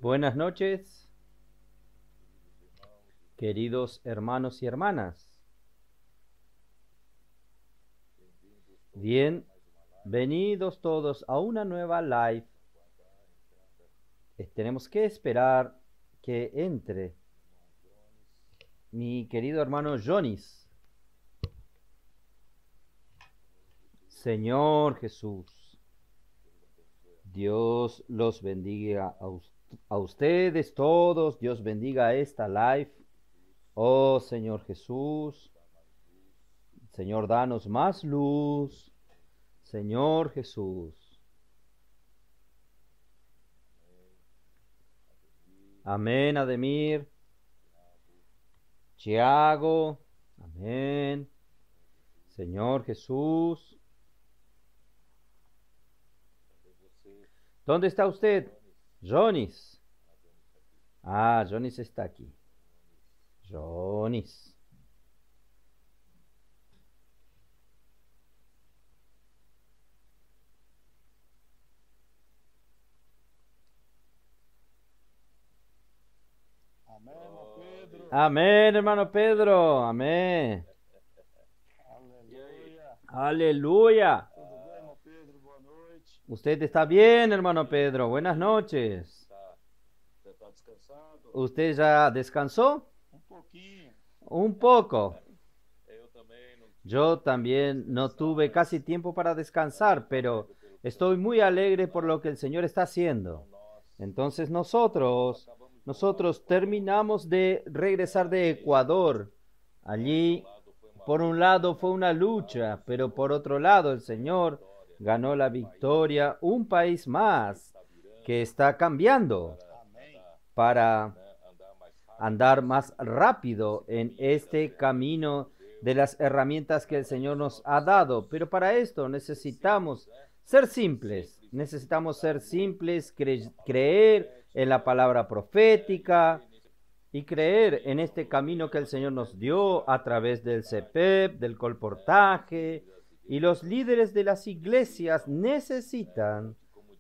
Buenas noches, queridos hermanos y hermanas. Bienvenidos todos a una nueva live. Tenemos que esperar que entre mi querido hermano Jonis. Señor Jesús, Dios los bendiga a ustedes todos. Dios bendiga esta live. Oh Señor Jesús, Señor, danos más luz. Señor Jesús. Amén, Ademir. Tiago. Amén. Señor Jesús. ¿Dónde está usted? Jonis. Ah, Jonis está aquí. Jonis. Amén, hermano Pedro. Amén. Aleluya. Usted está bien, hermano Pedro. Buenas noches. ¿Usted ya descansó? Un poco. Yo también no tuve casi tiempo para descansar, pero estoy muy alegre por lo que el Señor está haciendo. Entonces nosotros terminamos de regresar de Ecuador. Allí, por un lado, fue una lucha, pero por otro lado, el Señor ganó la victoria. Un país más que está cambiando para andar más rápido en este camino de las herramientas que el Señor nos ha dado. Pero para esto necesitamos ser simples. Necesitamos ser simples, creer en la palabra profética y creer en este camino que el Señor nos dio a través del CEPEP, del colportaje. Y los líderes de las iglesias necesitan,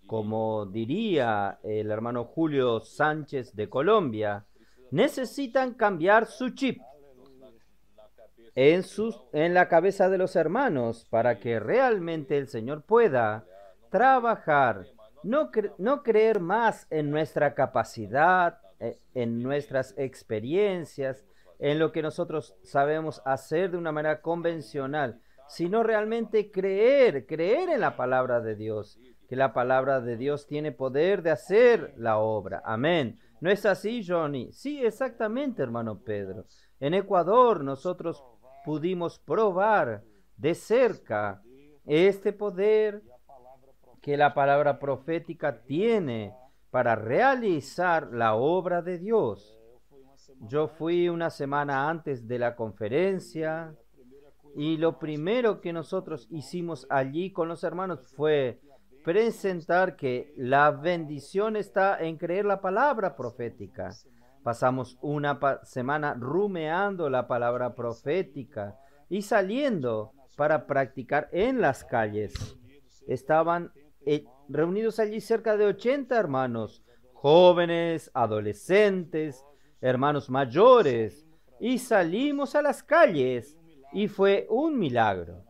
como diría el hermano Julio Sánchez de Colombia, necesitan cambiar su chip en la cabeza de los hermanos para que realmente el Señor pueda trabajar. No creer más en nuestra capacidad, en nuestras experiencias, en lo que nosotros sabemos hacer de una manera convencional, sino realmente creer en la palabra de Dios, que la palabra de Dios tiene poder de hacer la obra. Amén. ¿No es así, Johnny? Sí, exactamente, hermano Pedro. En Ecuador nosotros pudimos probar de cerca este poder que la palabra profética tiene para realizar la obra de Dios. Yo fui una semana antes de la conferencia y lo primero que nosotros hicimos allí con los hermanos fue presentar que la bendición está en creer la palabra profética. Pasamos una semana rumeando la palabra profética y saliendo para practicar en las calles. Estaban reunidos allí cerca de 80 hermanos, jóvenes, adolescentes, hermanos mayores, y salimos a las calles y fue un milagro.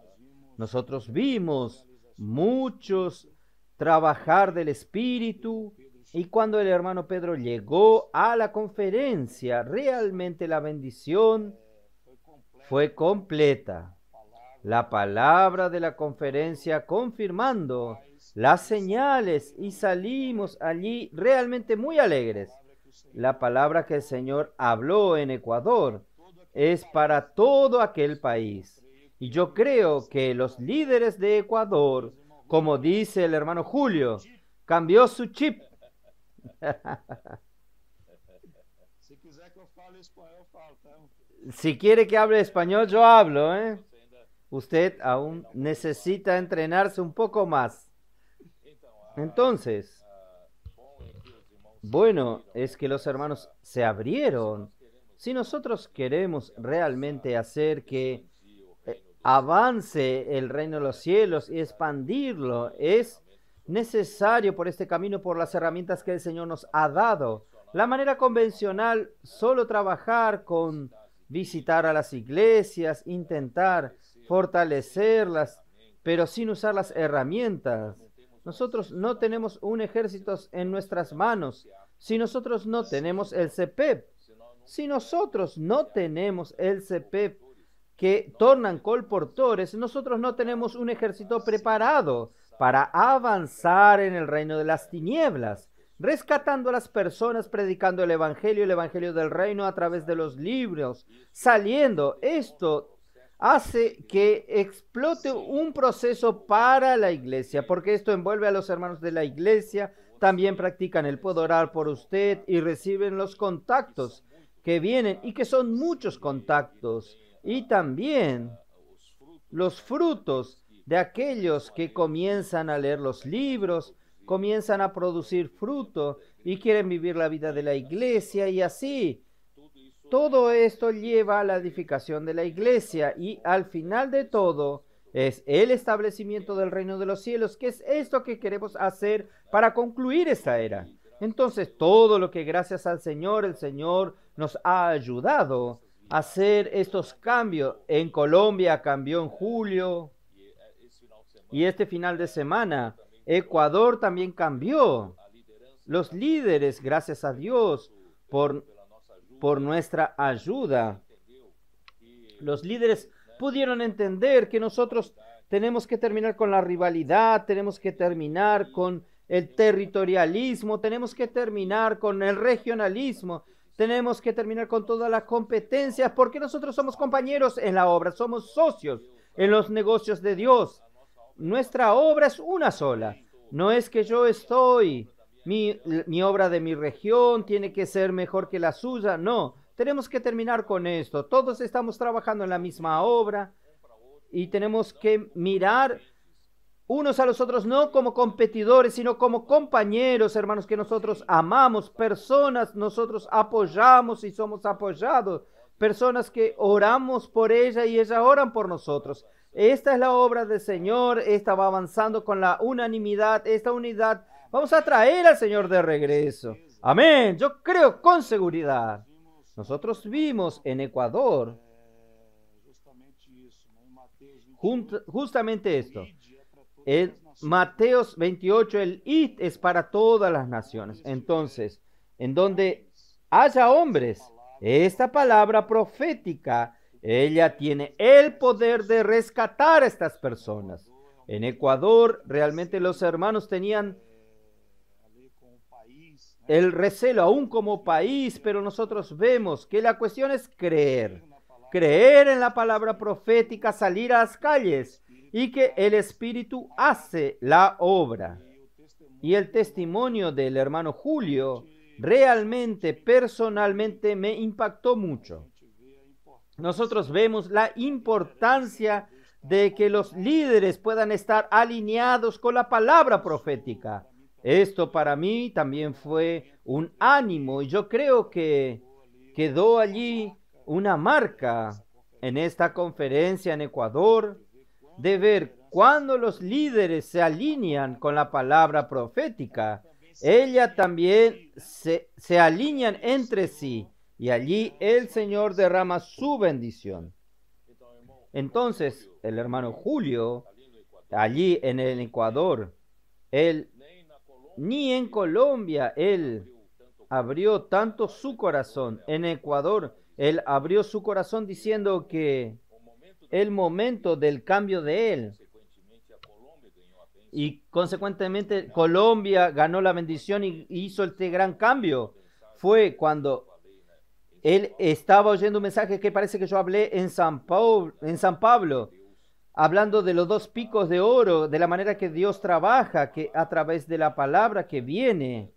Nosotros vimos muchos trabajar del Espíritu, y cuando el hermano Pedro llegó a la conferencia, realmente la bendición fue completa. La palabra de la conferencia confirmando las señales, y salimos allí realmente muy alegres. La palabra que el Señor habló en Ecuador es para todo aquel país. Y yo creo que los líderes de Ecuador, como dice el hermano Julio, cambió su chip. Si quiere que hable español, yo hablo, ¿eh? Usted aún necesita entrenarse un poco más. Entonces, bueno, es que los hermanos se abrieron. Si nosotros queremos realmente hacer que avance el reino de los cielos y expandirlo, es necesario por este camino, por las herramientas que el Señor nos ha dado. La manera convencional, solo trabajar con visitar a las iglesias, intentar fortalecerlas, pero sin usar las herramientas. Nosotros no tenemos un ejército en nuestras manos. Si nosotros no tenemos el CEPEP, si nosotros no tenemos el CEPEP que tornan colportores, nosotros no tenemos un ejército preparado para avanzar en el reino de las tinieblas, rescatando a las personas, predicando el evangelio del reino a través de los libros, saliendo. Esto hace que explote un proceso para la iglesia, porque esto envuelve a los hermanos de la iglesia, también practican el puedo orar por usted y reciben los contactos que vienen y que son muchos contactos, y también los frutos de aquellos que comienzan a leer los libros, comienzan a producir fruto y quieren vivir la vida de la iglesia, y así todo esto lleva a la edificación de la iglesia, y al final de todo es el establecimiento del reino de los cielos, que es esto que queremos hacer para concluir esta era. Entonces, todo lo que gracias al Señor, el Señor nos ha ayudado a hacer estos cambios. En Colombia cambió en julio, y este final de semana Ecuador también cambió. Los líderes, gracias a Dios, por nuestra ayuda, los líderes pudieron entender que nosotros tenemos que terminar con la rivalidad, tenemos que terminar con el territorialismo, tenemos que terminar con el regionalismo, tenemos que terminar con todas las competencias, porque nosotros somos compañeros en la obra, somos socios en los negocios de Dios. Nuestra obra es una sola. No es que yo estoy, mi obra de mi región tiene que ser mejor que la suya. No, tenemos que terminar con esto. Todos estamos trabajando en la misma obra y tenemos que mirar unos a los otros no como competidores, sino como compañeros, hermanos, que nosotros amamos, personas, nosotros apoyamos y somos apoyados, personas que oramos por ella y ellas oran por nosotros. Esta es la obra del Señor, esta va avanzando con la unanimidad, esta unidad. Vamos a traer al Señor de regreso. Amén, yo creo con seguridad. Nosotros vimos en Ecuador justamente esto. En Mateos 28, el id es para todas las naciones. Entonces, en donde haya hombres, esta palabra profética, ella tiene el poder de rescatar a estas personas. En Ecuador, realmente los hermanos tenían el recelo aún como país, pero nosotros vemos que la cuestión es creer. Creer en la palabra profética, salir a las calles y que el Espíritu hace la obra. Y el testimonio del hermano Julio realmente, personalmente, me impactó mucho. Nosotros vemos la importancia de que los líderes puedan estar alineados con la palabra profética. Esto para mí también fue un ánimo, y yo creo que quedó allí una marca en esta conferencia en Ecuador, de ver cuando los líderes se alinean con la palabra profética, ella también se alinean entre sí, y allí el Señor derrama su bendición. Entonces, el hermano Julio, allí en el Ecuador, ni en Colombia, él abrió tanto su corazón. En Ecuador, él abrió su corazón diciendo que el momento del cambio de él, y consecuentemente Colombia ganó la bendición y hizo este gran cambio, fue cuando él estaba oyendo un mensaje que parece que yo hablé en San Pablo, hablando de los 2 picos de oro, de la manera que Dios trabaja, que a través de la palabra que viene,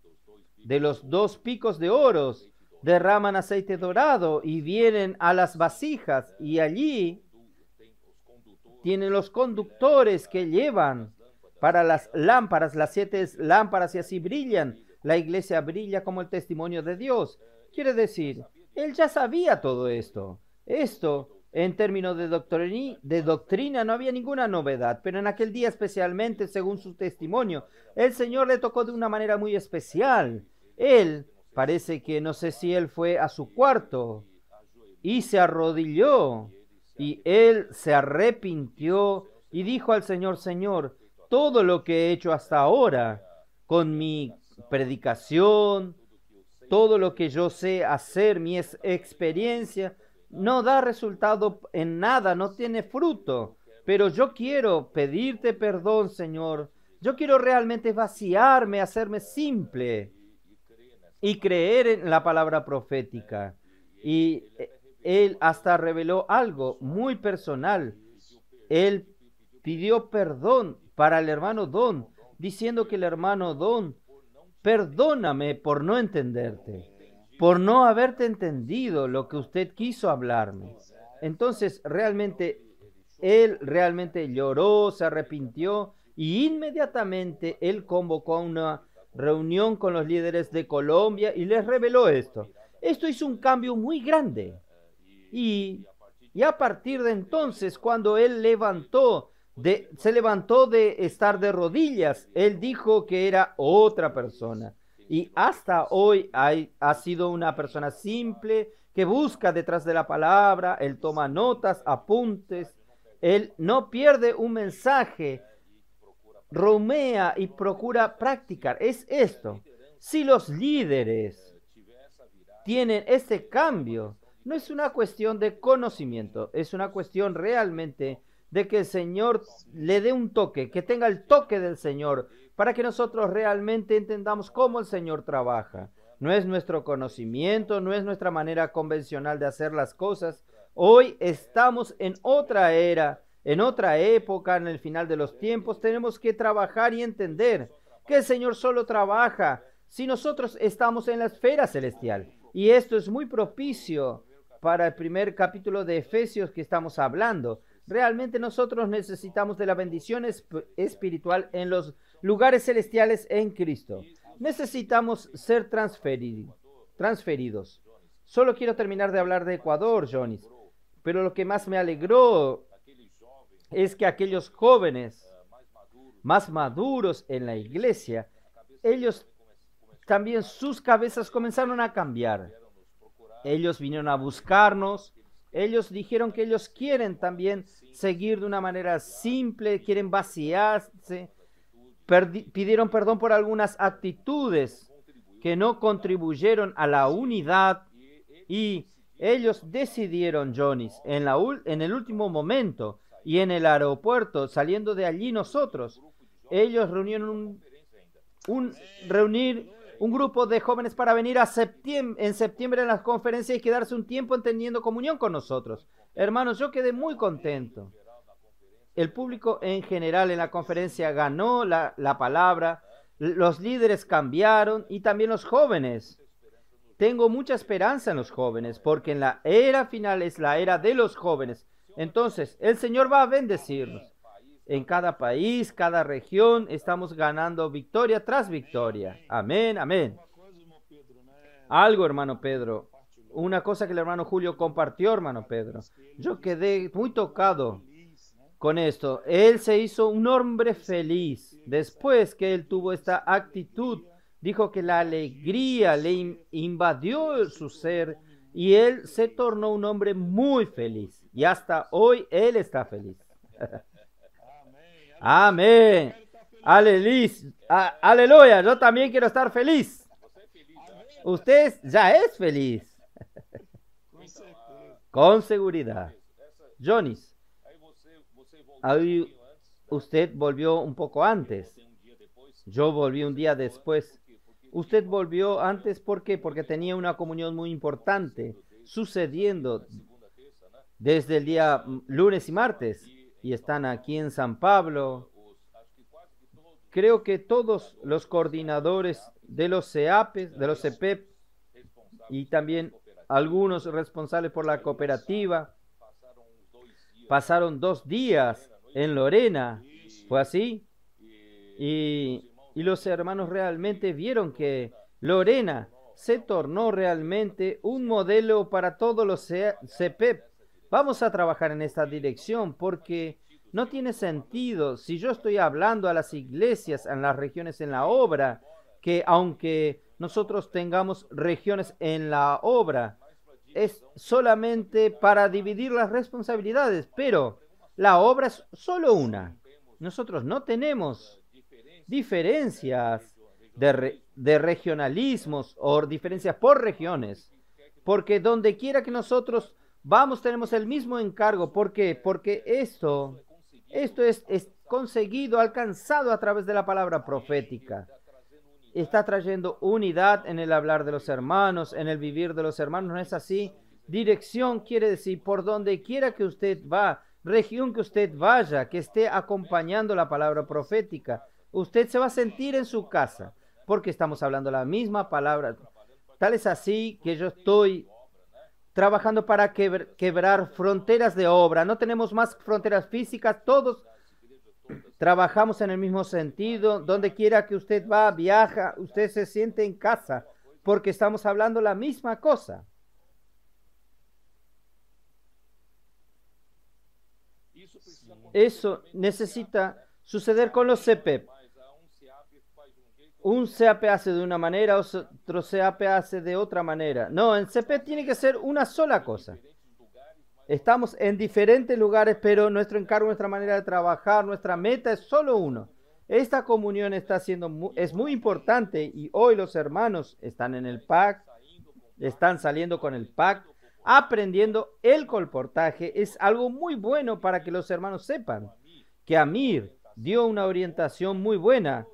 de los 2 picos de oro, derraman aceite dorado y vienen a las vasijas, y allí tienen los conductores que llevan para las lámparas, las 7 lámparas, y así brillan. La iglesia brilla como el testimonio de Dios. Quiere decir, él ya sabía todo esto. Esto En términos de doctrina no había ninguna novedad, pero en aquel día especialmente, según su testimonio, el Señor le tocó de una manera muy especial. Él, parece que no sé si él fue a su cuarto y se arrodilló y él se arrepintió y dijo al Señor: Señor, todo lo que he hecho hasta ahora con mi predicación, todo lo que yo sé hacer, mi experiencia, no da resultado en nada, no tiene fruto. Pero yo quiero pedirte perdón, Señor. Yo quiero realmente vaciarme, hacerme simple y creer en la palabra profética. Y él hasta reveló algo muy personal. Él pidió perdón para el hermano Don, diciendo que el hermano Don: perdóname por no entenderte, por no haberte entendido lo que usted quiso hablarme. Entonces, él realmente lloró, se arrepintió y inmediatamente él convocó a una reunión con los líderes de Colombia y les reveló esto. Esto hizo un cambio muy grande. Y a partir de entonces, cuando él se levantó de estar de rodillas, él dijo que era otra persona. Y hasta hoy ha sido una persona simple que busca detrás de la palabra, él toma notas, apuntes, él no pierde un mensaje, romea y procura practicar. Es esto. Si los líderes tienen este cambio, no es una cuestión de conocimiento, es una cuestión realmente de que el Señor le dé un toque, que tenga el toque del Señor, para que nosotros realmente entendamos cómo el Señor trabaja. No es nuestro conocimiento, no es nuestra manera convencional de hacer las cosas. Hoy estamos en otra era, en otra época, en el final de los tiempos. Tenemos que trabajar y entender que el Señor solo trabaja si nosotros estamos en la esfera celestial. Y esto es muy propicio para el primer capítulo de Efesios que estamos hablando. Realmente nosotros necesitamos de la bendición espiritual en los lugares celestiales en Cristo. Necesitamos ser transferidos. Solo quiero terminar de hablar de Ecuador, Johnny, pero lo que más me alegró es que aquellos jóvenes más maduros en la iglesia, ellos también, sus cabezas comenzaron a cambiar. Ellos vinieron a buscarnos. Ellos dijeron que ellos quieren también seguir de una manera simple, quieren vaciarse. Pidieron perdón por algunas actitudes que no contribuyeron a la unidad y ellos decidieron, Johnny, en el último momento y en el aeropuerto, saliendo de allí nosotros, ellos reunieron un grupo de jóvenes para venir en septiembre en las conferencias y quedarse un tiempo teniendo comunión con nosotros. Hermanos, yo quedé muy contento. El público en general en la conferencia ganó la palabra, los líderes cambiaron y también los jóvenes. Tengo mucha esperanza en los jóvenes porque en la era final es la era de los jóvenes. Entonces, el Señor va a bendecirnos. En cada país, cada región, estamos ganando victoria tras victoria. Amén, amén. Algo, hermano Pedro. Una cosa que el hermano Julio compartió, hermano Pedro. Yo quedé muy tocado con esto. Él se hizo un hombre feliz. Después que él tuvo esta actitud, dijo que la alegría le invadió su ser y él se tornó un hombre muy feliz. Y hasta hoy él está feliz. Amén. Aleluya. Yo también quiero estar feliz. Usted ya es feliz. Con seguridad. Johnny, ahí usted volvió un poco antes. Yo volví un día después. Usted volvió antes, ¿por qué? Porque tenía una comunión muy importante sucediendo desde el día lunes y martes. Y están aquí en San Pablo. Creo que todos los coordinadores de los CEAPES, de los CEPEP, y también algunos responsables por la cooperativa, pasaron 2 días en Lorena. ¿Fue así? Y los hermanos realmente vieron que Lorena se tornó realmente un modelo para todos los CEPEP. Vamos a trabajar en esta dirección porque no tiene sentido si yo estoy hablando a las iglesias, en las regiones en la obra, que aunque nosotros tengamos regiones en la obra, es solamente para dividir las responsabilidades, pero la obra es solo una. Nosotros no tenemos diferencias de regionalismos o diferencias por regiones, porque donde quiera que nosotros vamos tenemos el mismo encargo. ¿Por qué? Porque esto es conseguido, alcanzado a través de la palabra profética. Está trayendo unidad en el hablar de los hermanos, en el vivir de los hermanos, ¿no es así? Dirección quiere decir por donde quiera que usted va, región que usted vaya, que esté acompañando la palabra profética. Usted se va a sentir en su casa, porque estamos hablando la misma palabra. Tal es así que yo estoy trabajando para quebrar fronteras de obra. No tenemos más fronteras físicas, todos trabajamos en el mismo sentido. Donde quiera que usted va, viaja, usted se siente en casa, porque estamos hablando la misma cosa. Eso necesita suceder con los CPEP. Un CAP hace de una manera, otro CAP hace de otra manera. No, en CPEP tiene que ser una sola cosa. Estamos en diferentes lugares, pero nuestro encargo, nuestra manera de trabajar, nuestra meta es solo uno. Esta comunión es muy importante y hoy los hermanos están en el PAC, están saliendo con el PAC, aprendiendo el colportaje. Es algo muy bueno para que los hermanos sepan que Amir dio una orientación muy buena.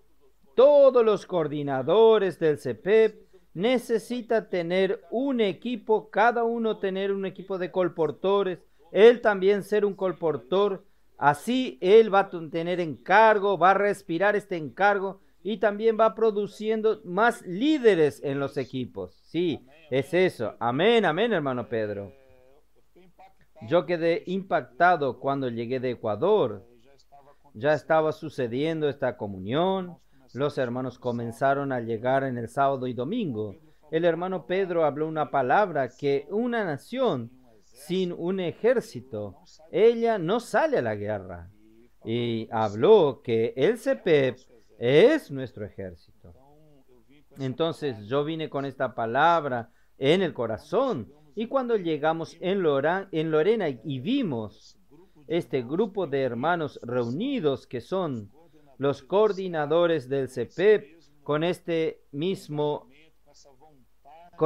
Todos los coordinadores del CPEP necesita tener un equipo, cada uno tener un equipo de colportores, él también ser un colportor, así él va a tener encargo, va a respirar este encargo y también va produciendo más líderes en los equipos. Sí, es eso. Amén, amén, hermano Pedro. Yo quedé impactado cuando llegué de Ecuador. Ya estaba sucediendo esta comunión. Los hermanos comenzaron a llegar en el sábado y domingo. El hermano Pedro habló una palabra que una nación sin un ejército, ella no sale a la guerra. Y habló que el CPEP es nuestro ejército. Entonces yo vine con esta palabra en el corazón. Y cuando llegamos en Lorena y vimos este grupo de hermanos reunidos que son los coordinadores del CPEP con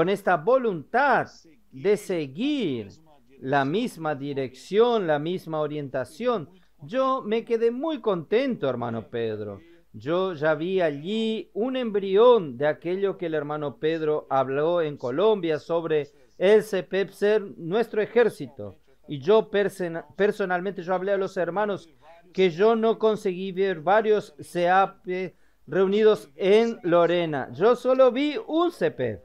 esta voluntad de seguir la misma dirección, la misma orientación. Yo me quedé muy contento, hermano Pedro. Yo ya vi allí un embrión de aquello que el hermano Pedro habló en Colombia sobre el CPEP ser nuestro ejército. Y yo personalmente yo hablé a los hermanos que yo no conseguí ver varios CAP reunidos en Lorena. Yo solo vi un CP.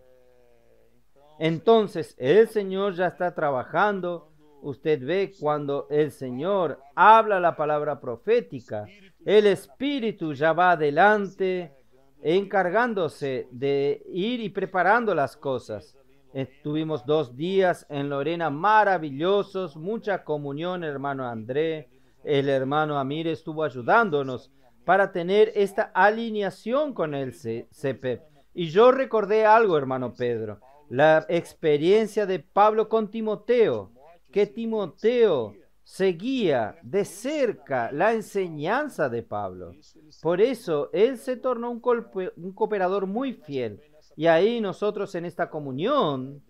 Entonces, el Señor ya está trabajando. Usted ve cuando el Señor habla la palabra profética, el Espíritu ya va adelante, encargándose de ir y preparando las cosas. Estuvimos 2 días en Lorena maravillosos, mucha comunión, hermano André. El hermano Amir estuvo ayudándonos para tener esta alineación con el CPEP. Y yo recordé algo, hermano Pedro, la experiencia de Pablo con Timoteo, que Timoteo seguía de cerca la enseñanza de Pablo. Por eso él se tornó un cooperador muy fiel. Y ahí nosotros en esta comunión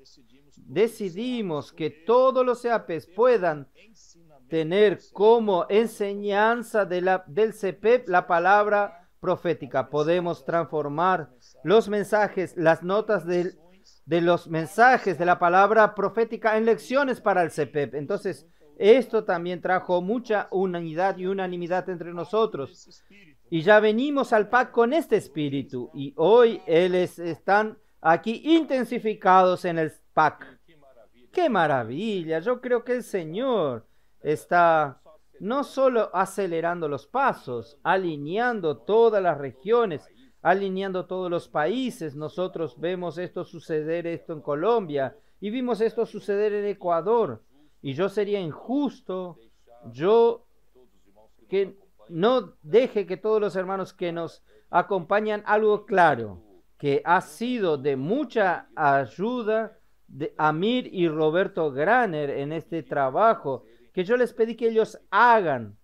decidimos que todos los CAPs puedan tener como enseñanza del CPEP la palabra profética. Podemos transformar los mensajes, las notas de los mensajes de la palabra profética en lecciones para el CPEP. Entonces, esto también trajo mucha unidad y unanimidad entre nosotros. Y ya venimos al PAC con este espíritu. Y hoy están aquí intensificados en el PAC. ¡Qué maravilla! Yo creo que el Señor está no solo acelerando los pasos, alineando todas las regiones, alineando todos los países. Nosotros vemos esto suceder en Colombia y vimos esto suceder en Ecuador. y yo sería injusto, yo que no deje que todos los hermanos que nos acompañan algo claro, que ha sido de mucha ayuda de Amir y Roberto Graner en este trabajo, que yo les pedí que ellos hagan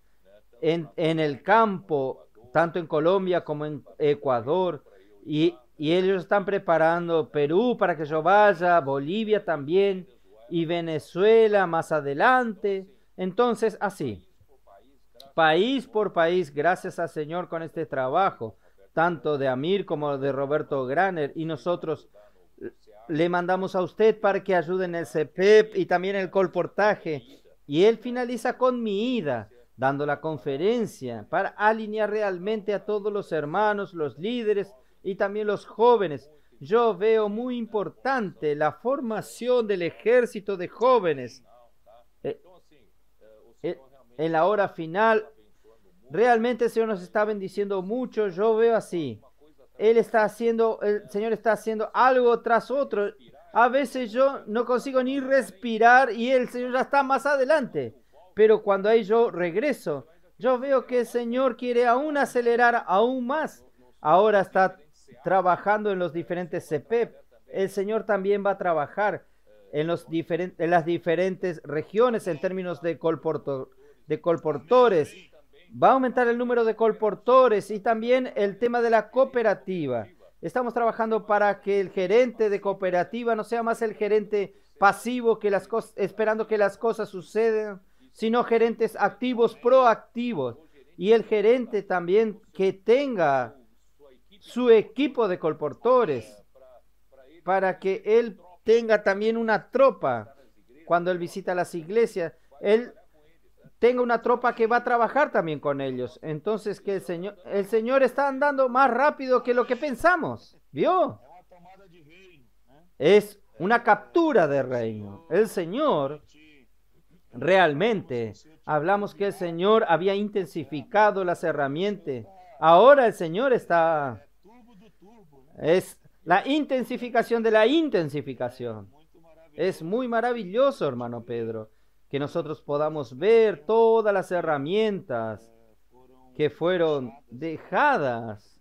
en el campo, tanto en Colombia como en Ecuador, y ellos están preparando Perú para que yo vaya, Bolivia también, y Venezuela más adelante. Entonces, así, país por país, gracias al Señor con este trabajo, tanto de Amir como de Roberto Graner, y nosotros le mandamos a usted para que ayude en el CPEP y también el colportaje, y él finaliza con mi ida, dando la conferencia para alinear realmente a todos los hermanos, los líderes y también los jóvenes. Yo veo muy importante la formación del ejército de jóvenes. En la hora final, realmente el Señor nos está bendiciendo mucho. Yo veo así. El Señor está haciendo algo tras otro. A veces yo no consigo ni respirar y el Señor ya está más adelante. Pero cuando ahí yo regreso, yo veo que el Señor quiere aún acelerar aún más. Ahora está trabajando en los diferentes CPEP. El Señor también va a trabajar en las diferentes regiones en términos de colportores. Va a aumentar el número de colportores y también el tema de la cooperativa. Estamos trabajando para que el gerente de cooperativa no sea más el gerente pasivo que esperando que las cosas sucedan, sino gerentes activos, proactivos. Y el gerente también que tenga su equipo de colportores para que él tenga también una tropa cuando él visita las iglesias. Él tenga una tropa que va a trabajar también con ellos. Entonces que el Señor está andando más rápido que lo que pensamos. ¿Vio? Es una captura de reino. El Señor realmente, hablamos que el Señor había intensificado las herramientas. Ahora el Señor es la intensificación de la intensificación. Es muy maravilloso, hermano Pedro, que nosotros podamos ver todas las herramientas que fueron dejadas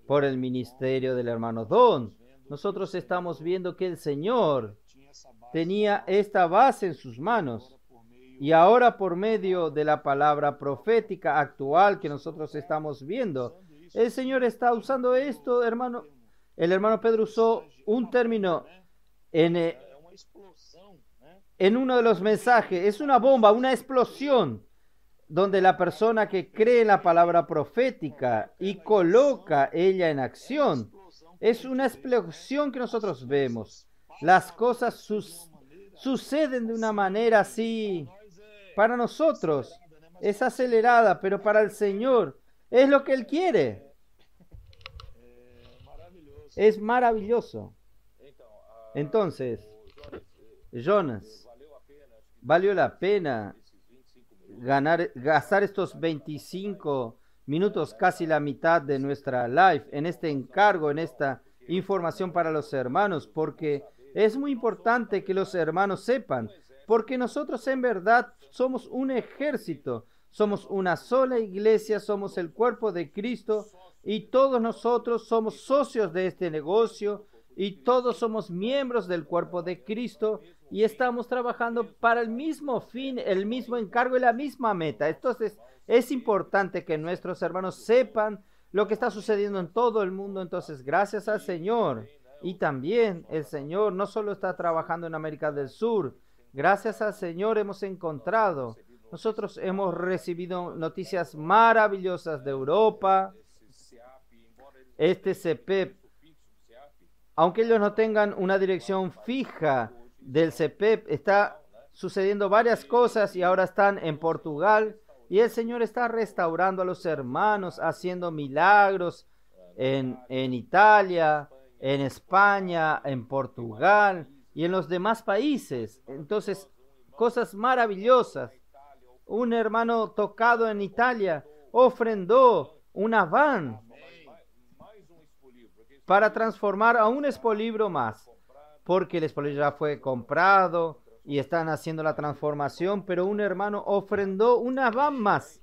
por el ministerio del hermano Don. Nosotros estamos viendo que el Señor tenía esta base en sus manos y ahora por medio de la palabra profética actual que nosotros estamos viendo, el Señor está usando esto, hermano. El hermano Pedro usó un término en uno de los mensajes. Es una bomba, una explosión, donde la persona que cree en la palabra profética y coloca ella en acción, es una explosión que nosotros vemos. Las cosas suceden de una manera así. Para nosotros es acelerada, pero para el Señor es lo que Él quiere. Es maravilloso. Entonces, Jonas, ¿valió la pena gastar estos 25 minutos, casi la mitad de nuestra live, en este encargo, en esta información para los hermanos? Porque es muy importante que los hermanos sepan, porque nosotros en verdad somos un ejército, somos una sola iglesia, somos el cuerpo de Cristo y todos nosotros somos socios de este negocio y todos somos miembros del cuerpo de Cristo y estamos trabajando para el mismo fin, el mismo encargo y la misma meta. Entonces es importante que nuestros hermanos sepan lo que está sucediendo en todo el mundo. Entonces, gracias al Señor. Y también el Señor no solo está trabajando en América del Sur, gracias al Señor hemos encontrado, nosotros hemos recibido noticias maravillosas de Europa. Este CPEP, aunque ellos no tengan una dirección fija del CPEP, está sucediendo varias cosas y ahora están en Portugal y el Señor está restaurando a los hermanos, haciendo milagros en Italia, en España, en Portugal y en los demás países. Entonces, cosas maravillosas. Un hermano tocado en Italia ofrendó una van para transformar a un expolibro más, porque el expolibro ya fue comprado y están haciendo la transformación, pero un hermano ofrendó una van más.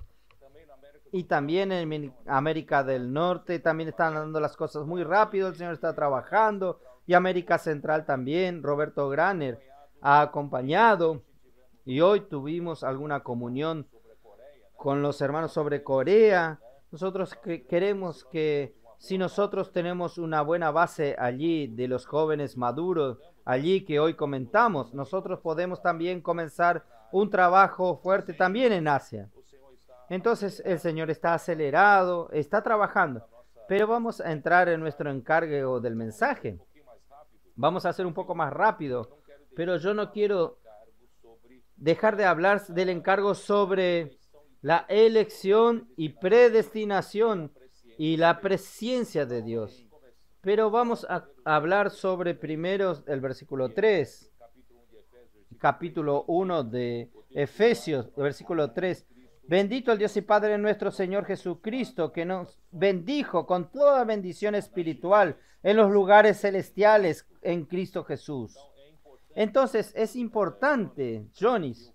Y también en América del Norte también están dando las cosas muy rápido, el Señor está trabajando, y América Central también, Roberto Graner ha acompañado, y hoy tuvimos alguna comunión con los hermanos sobre Corea. Nosotros queremos que si nosotros tenemos una buena base allí de los jóvenes maduros, allí que hoy comentamos, nosotros podemos también comenzar un trabajo fuerte también en Asia. Entonces el Señor está acelerado, está trabajando, pero vamos a entrar en nuestro encargo del mensaje. Vamos a hacer un poco más rápido, pero yo no quiero dejar de hablar del encargo sobre la elección y predestinación y la presciencia de Dios. Pero vamos a hablar sobre primero el versículo 3, capítulo 1 de Efesios, versículo 3. Bendito el Dios y Padre de nuestro Señor Jesucristo, que nos bendijo con toda bendición espiritual en los lugares celestiales en Cristo Jesús. Entonces es importante, Jonis,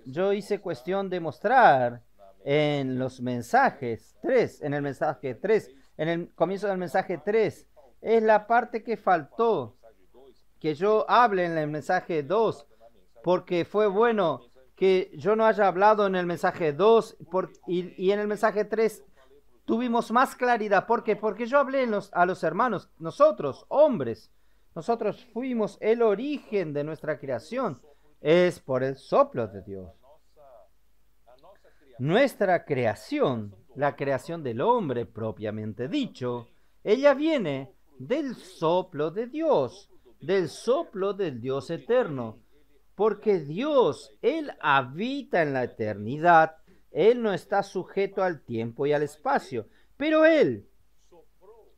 yo hice cuestión de mostrar en los mensajes 3, en el mensaje 3, en el comienzo del mensaje 3, es la parte que faltó, que yo hable en el mensaje 2, porque fue bueno que yo no haya hablado en el mensaje 2 y en el mensaje 3 tuvimos más claridad. ¿Por qué? Porque yo hablé a los hermanos, nosotros, hombres, nosotros fuimos el origen de nuestra creación. Es por el soplo de Dios. Nuestra creación, la creación del hombre propiamente dicho, ella viene del soplo de Dios, del soplo del Dios eterno. Porque Dios, Él habita en la eternidad, Él no está sujeto al tiempo y al espacio, pero Él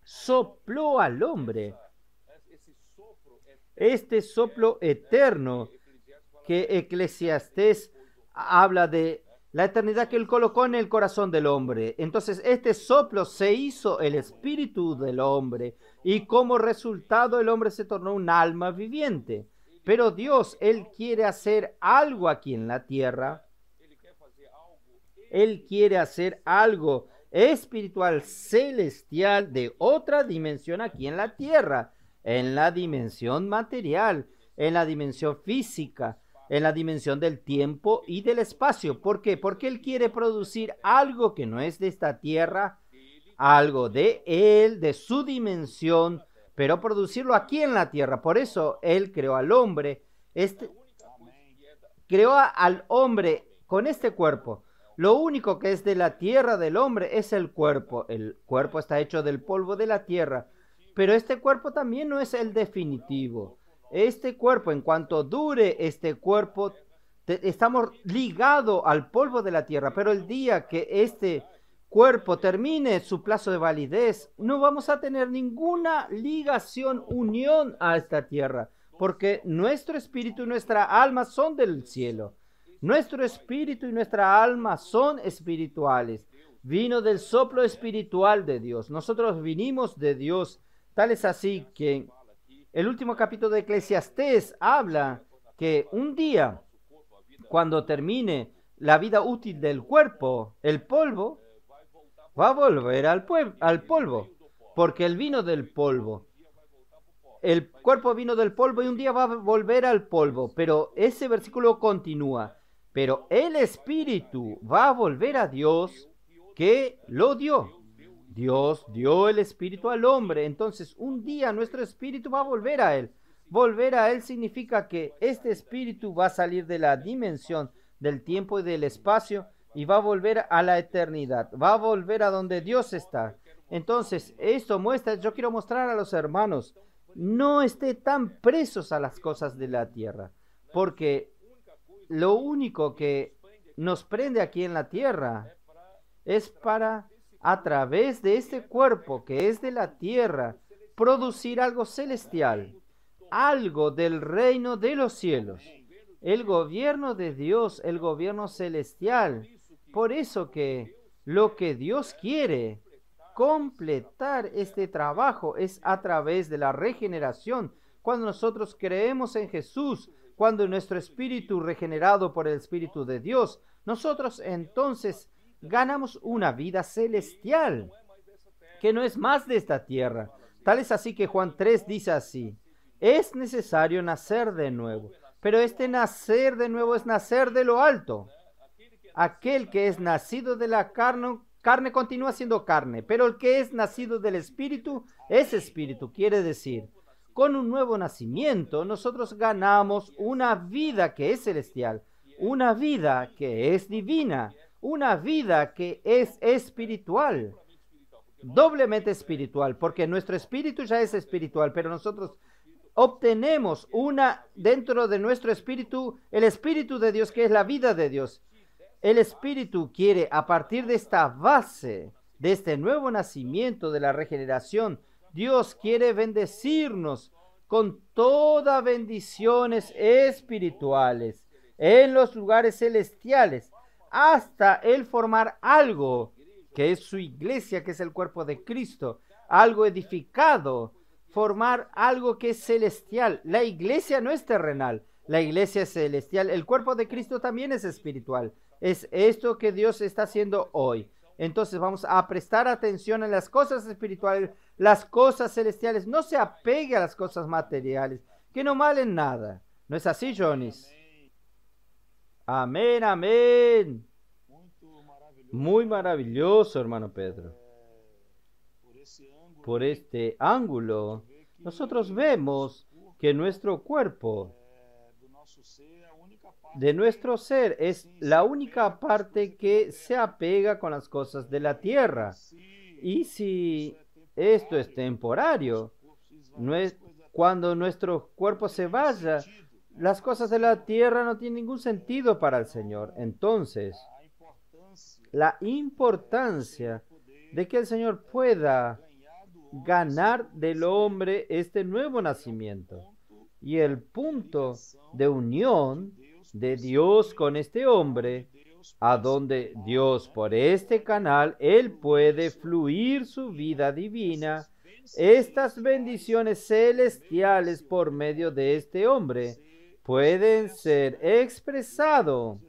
sopló al hombre. Este soplo eterno que Eclesiastés habla de la eternidad que Él colocó en el corazón del hombre. Entonces este soplo se hizo el espíritu del hombre y como resultado el hombre se tornó un alma viviente. Pero Dios, Él quiere hacer algo aquí en la tierra. Él quiere hacer algo espiritual, celestial, de otra dimensión aquí en la tierra, en la dimensión material, en la dimensión física, en la dimensión del tiempo y del espacio. ¿Por qué? Porque Él quiere producir algo que no es de esta tierra, algo de Él, de su dimensión, pero producirlo aquí en la tierra. Por eso Él creó al hombre, creó al hombre con este cuerpo. Lo único que es de la tierra del hombre es el cuerpo. El cuerpo está hecho del polvo de la tierra, pero este cuerpo también no es el definitivo. Este cuerpo, en cuanto dure este cuerpo, estamos ligados al polvo de la tierra, pero el día que este cuerpo termine su plazo de validez, no vamos a tener ninguna ligación, unión a esta tierra, porque nuestro espíritu y nuestra alma son del cielo. Nuestro espíritu y nuestra alma son espirituales. Vino del soplo espiritual de Dios. Nosotros vinimos de Dios. Tal es así que el último capítulo de Eclesiastés habla que un día, cuando termine la vida útil del cuerpo, el polvo va a volver al polvo, porque él vino del polvo. El cuerpo vino del polvo y un día va a volver al polvo, pero ese versículo continúa. Pero el espíritu va a volver a Dios que lo dio. Dios dio el espíritu al hombre, entonces un día nuestro espíritu va a volver a Él. Volver a Él significa que este espíritu va a salir de la dimensión del tiempo y del espacio y va a volver a la eternidad, va a volver a donde Dios está. Entonces, esto muestra, yo quiero mostrar a los hermanos, no estén tan presos a las cosas de la tierra, porque lo único que nos prende aquí en la tierra es para, a través de este cuerpo que es de la tierra, producir algo celestial, algo del reino de los cielos, el gobierno de Dios, el gobierno celestial. Por eso que lo que Dios quiere completar este trabajo es a través de la regeneración. cuando nosotros creemos en Jesús, cuando nuestro espíritu regenerado por el Espíritu de Dios, nosotros entonces ganamos una vida celestial, que no es más de esta tierra. Tal es así que Juan 3 dice así: es necesario nacer de nuevo, pero este nacer de nuevo es nacer de lo alto. Aquel que es nacido de la carne continúa siendo carne, pero el que es nacido del Espíritu es espíritu. Quiere decir, con un nuevo nacimiento nosotros ganamos una vida que es celestial, una vida que es divina, una vida que es espiritual, doblemente espiritual, porque nuestro espíritu ya es espiritual, pero nosotros obtenemos dentro de nuestro espíritu, el Espíritu de Dios, que es la vida de Dios. El Espíritu quiere, a partir de esta base, de este nuevo nacimiento, de la regeneración, Dios quiere bendecirnos con todas bendiciones espirituales en los lugares celestiales, hasta Él formar algo que es su iglesia, que es el cuerpo de Cristo, algo edificado, formar algo que es celestial. La iglesia no es terrenal, la iglesia es celestial. El cuerpo de Cristo también es espiritual. Es esto que Dios está haciendo hoy. Entonces vamos a prestar atención en las cosas espirituales, las cosas celestiales. No se apegue a las cosas materiales, que no valen nada. ¿No es así, Jonis? Amén, amén. Muy maravilloso, hermano Pedro. Por este ángulo, nosotros vemos que nuestro cuerpo, de nuestro ser, es la única parte que se apega con las cosas de la tierra. Y si esto es temporario, cuando nuestro cuerpo se vaya, las cosas de la tierra no tienen ningún sentido para el Señor. Entonces, la importancia de que el Señor pueda ganar del hombre este nuevo nacimiento y el punto de unión de Dios con este hombre, a donde Dios por este canal, Él puede fluir su vida divina, estas bendiciones celestiales por medio de este hombre pueden ser expresado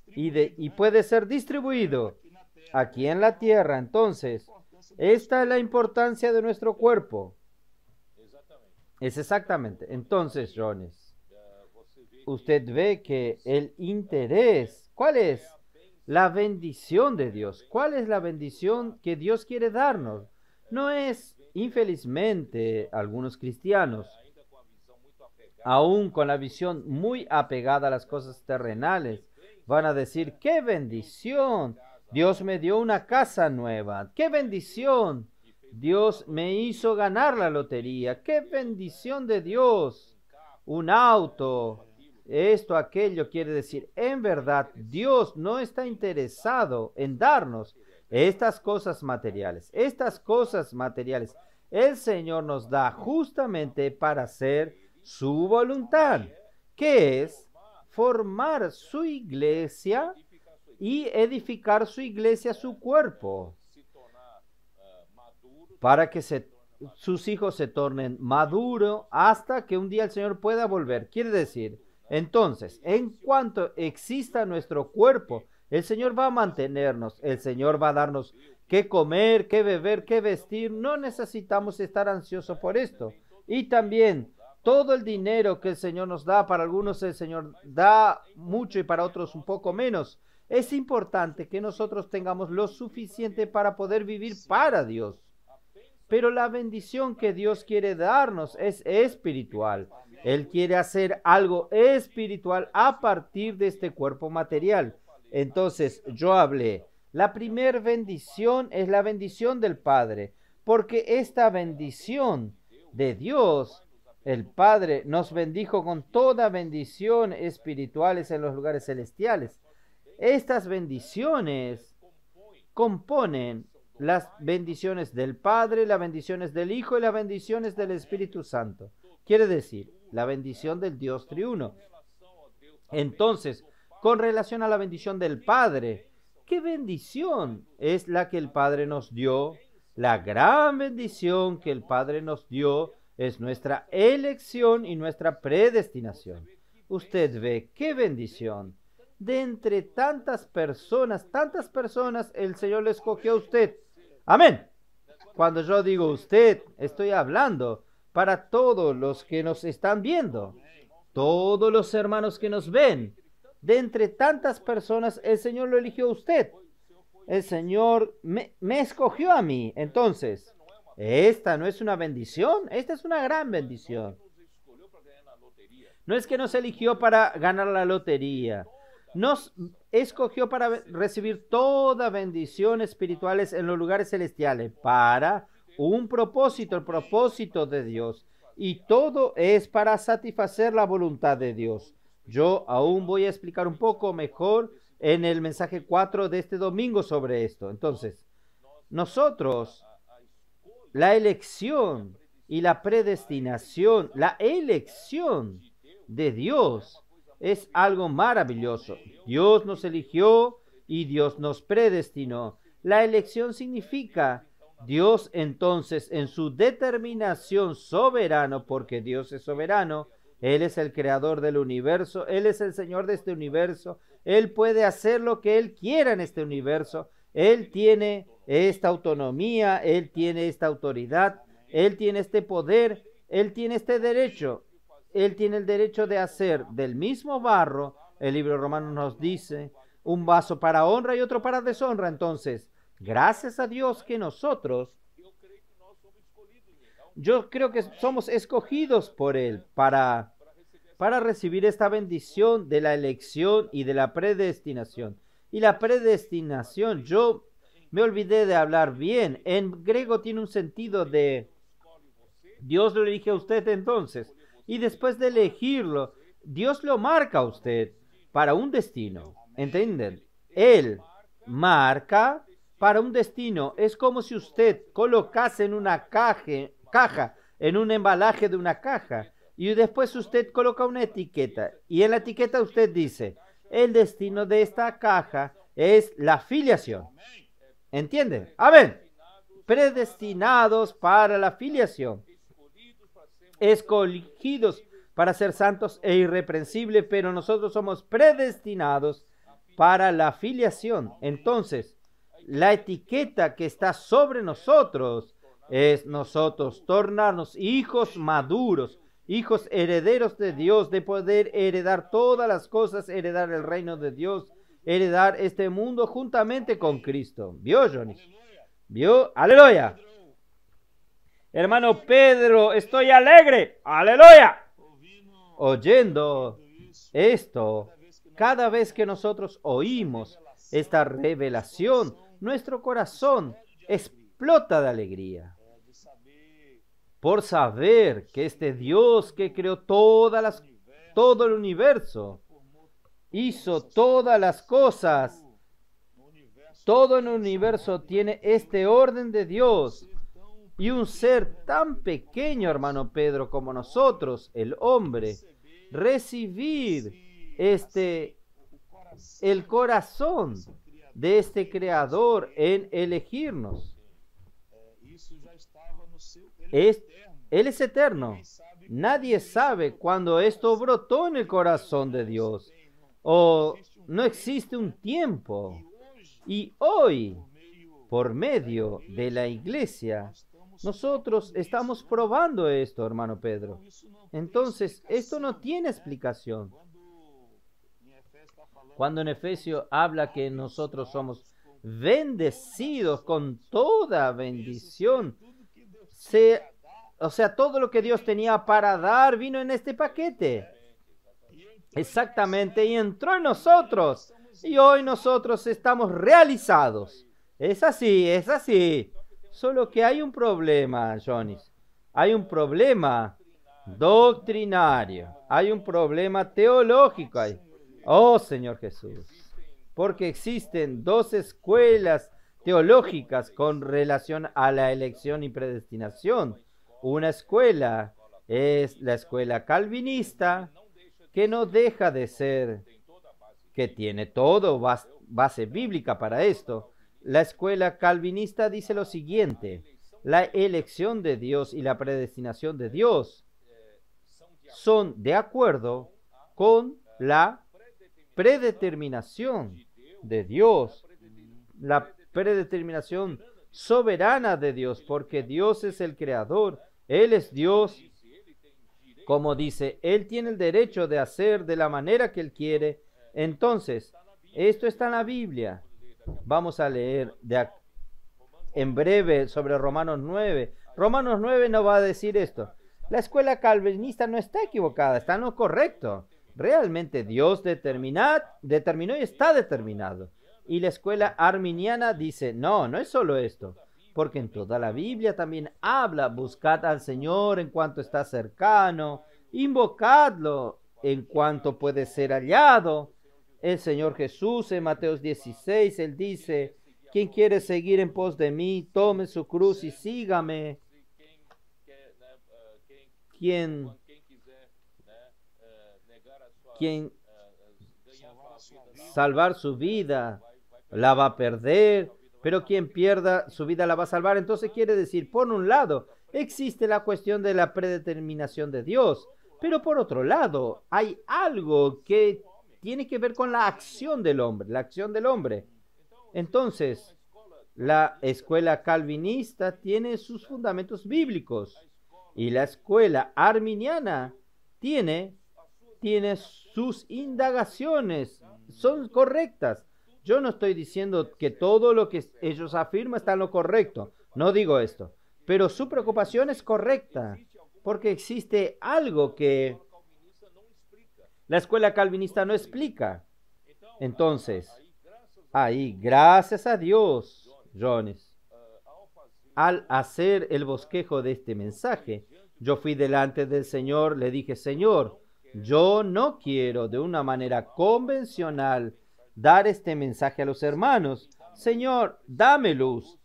y puede ser distribuido aquí en la tierra. Entonces, esta es la importancia de nuestro cuerpo. Es exactamente. Entonces, Jones, usted ve que el interés, ¿cuál es? La bendición de Dios. ¿Cuál es la bendición que Dios quiere darnos? No es, infelizmente, algunos cristianos, aún con la visión muy apegada a las cosas terrenales, van a decir: ¡qué bendición! Dios me dio una casa nueva. ¡Qué bendición! Dios me hizo ganar la lotería. ¡Qué bendición de Dios! Un auto, esto, aquello. Quiere decir, en verdad, Dios no está interesado en darnos estas cosas materiales. Estas cosas materiales el Señor nos da justamente para hacer su voluntad, que es formar su iglesia y edificar su iglesia, su cuerpo, para que sus hijos se tornen maduros hasta que un día el Señor pueda volver. Quiere decir, entonces, en cuanto exista nuestro cuerpo, el Señor va a mantenernos, el Señor va a darnos qué comer, qué beber, qué vestir. No necesitamos estar ansiosos por esto. Y también todo el dinero que el Señor nos da, para algunos el Señor da mucho y para otros un poco menos. Es importante que nosotros tengamos lo suficiente para poder vivir para Dios. Pero la bendición que Dios quiere darnos es espiritual. Él quiere hacer algo espiritual a partir de este cuerpo material. Entonces, yo hablé. La primera bendición es la bendición del Padre, porque esta bendición de Dios, el Padre, nos bendijo con toda bendición espirituales en los lugares celestiales. Estas bendiciones componen las bendiciones del Padre, las bendiciones del Hijo y las bendiciones del Espíritu Santo. Quiere decir, la bendición del Dios triuno. Entonces, con relación a la bendición del Padre, ¿qué bendición es la que el Padre nos dio? La gran bendición que el Padre nos dio es nuestra elección y nuestra predestinación. Usted ve qué bendición. De entre tantas personas, el Señor le escogió a usted. Amén. Cuando yo digo usted, estoy hablando para todos los que nos están viendo, todos los hermanos que nos ven. De entre tantas personas, el Señor lo eligió a usted. El Señor me escogió a mí. Entonces, esta no es una bendición, esta es una gran bendición. No es que nos eligió para ganar la lotería. Nos escogió para recibir toda bendición espirituales en los lugares celestiales para un propósito, el propósito de Dios. Y todo es para satisfacer la voluntad de Dios. Yo aún voy a explicar un poco mejor en el mensaje 4 de este domingo sobre esto. Entonces, nosotros, la elección y la predestinación, la elección de Dios es algo maravilloso. Dios nos eligió y Dios nos predestinó. La elección significa Dios entonces en su determinación soberano, porque Dios es soberano, Él es el creador del universo, Él es el Señor de este universo, Él puede hacer lo que Él quiera en este universo, Él tiene esta autonomía, Él tiene esta autoridad, Él tiene este poder, Él tiene este derecho. Él tiene el derecho de hacer del mismo barro, el libro romano nos dice, un vaso para honra y otro para deshonra. Entonces, gracias a Dios que nosotros, yo creo que somos escogidos por Él para recibir esta bendición de la elección y de la predestinación. Y la predestinación, yo me olvidé de hablar bien. En griego tiene un sentido de Dios lo elige a usted entonces. Y después de elegirlo, Dios lo marca a usted para un destino. ¿Entienden? Él marca para un destino. Es como si usted colocase en una caja, en un embalaje de una caja, y después usted coloca una etiqueta. Y en la etiqueta usted dice, el destino de esta caja es la filiación. ¿Entienden? Amén. Predestinados para la filiación. Escogidos para ser santos e irreprensibles, pero nosotros somos predestinados para la filiación. Entonces, la etiqueta que está sobre nosotros es nosotros tornarnos hijos maduros, hijos herederos de Dios, de poder heredar todas las cosas, heredar el reino de Dios, heredar este mundo juntamente con Cristo. ¿Vio, Johnny? ¿Vio? ¡Aleluya! Hermano Pedro, estoy alegre. ¡Aleluya! Oyendo esto, cada vez que nosotros oímos esta revelación, nuestro corazón explota de alegría por saber que este Dios que creó todo el universo, hizo todas las cosas, todo el universo tiene este orden de Dios. Y un ser tan pequeño, hermano Pedro, como nosotros, el hombre, recibir el corazón de este Creador en elegirnos. Él es eterno. Nadie sabe cuándo esto brotó en el corazón de Dios. O no existe un tiempo. Y hoy, por medio de la iglesia, nosotros estamos probando esto, hermano Pedro. Entonces, esto no tiene explicación. Cuando en Efesios habla que nosotros somos bendecidos con toda bendición, o sea, todo lo que Dios tenía para dar vino en este paquete. Exactamente, y entró en nosotros. Y hoy nosotros estamos realizados. Es así, es así. Solo que hay un problema, Johnny. Hay un problema doctrinario. Hay un problema teológico ahí. Oh, Señor Jesús. Porque existen dos escuelas teológicas con relación a la elección y predestinación. Una escuela es la escuela calvinista, que no deja de ser, que tiene todo base bíblica para esto. La escuela calvinista dice lo siguiente: la elección de Dios y la predestinación de Dios son de acuerdo con la predeterminación de Dios, la predeterminación soberana de Dios, porque Dios es el creador, Él es Dios. Como dice, Él tiene el derecho de hacer de la manera que Él quiere. Entonces, esto está en la Biblia. Vamos a leer en breve sobre Romanos 9. Romanos 9 no va a decir esto. La escuela calvinista no está equivocada, está en lo correcto. Realmente Dios determinó y está determinado. Y la escuela arminiana dice, no, no es solo esto, porque en toda la Biblia también habla, buscad al Señor en cuanto está cercano, invocadlo en cuanto puede ser hallado. El Señor Jesús en Mateo 16, Él dice, quien quiere seguir en pos de mí, tome su cruz y sígame. Quien salvar su vida la va a perder, pero quien pierda su vida la va a salvar. Entonces quiere decir, por un lado, existe la cuestión de la predeterminación de Dios, pero por otro lado, hay algo que tiene que ver con la acción del hombre, la acción del hombre. Entonces, la escuela calvinista tiene sus fundamentos bíblicos y la escuela arminiana tiene sus indagaciones, son correctas. Yo no estoy diciendo que todo lo que ellos afirman está en lo correcto, no digo esto, pero su preocupación es correcta, porque existe algo que la escuela calvinista no explica. Entonces, ahí, gracias a Dios, Jones, al hacer el bosquejo de este mensaje, yo fui delante del Señor, le dije, Señor, yo no quiero de una manera convencional dar este mensaje a los hermanos. Señor, dame luz,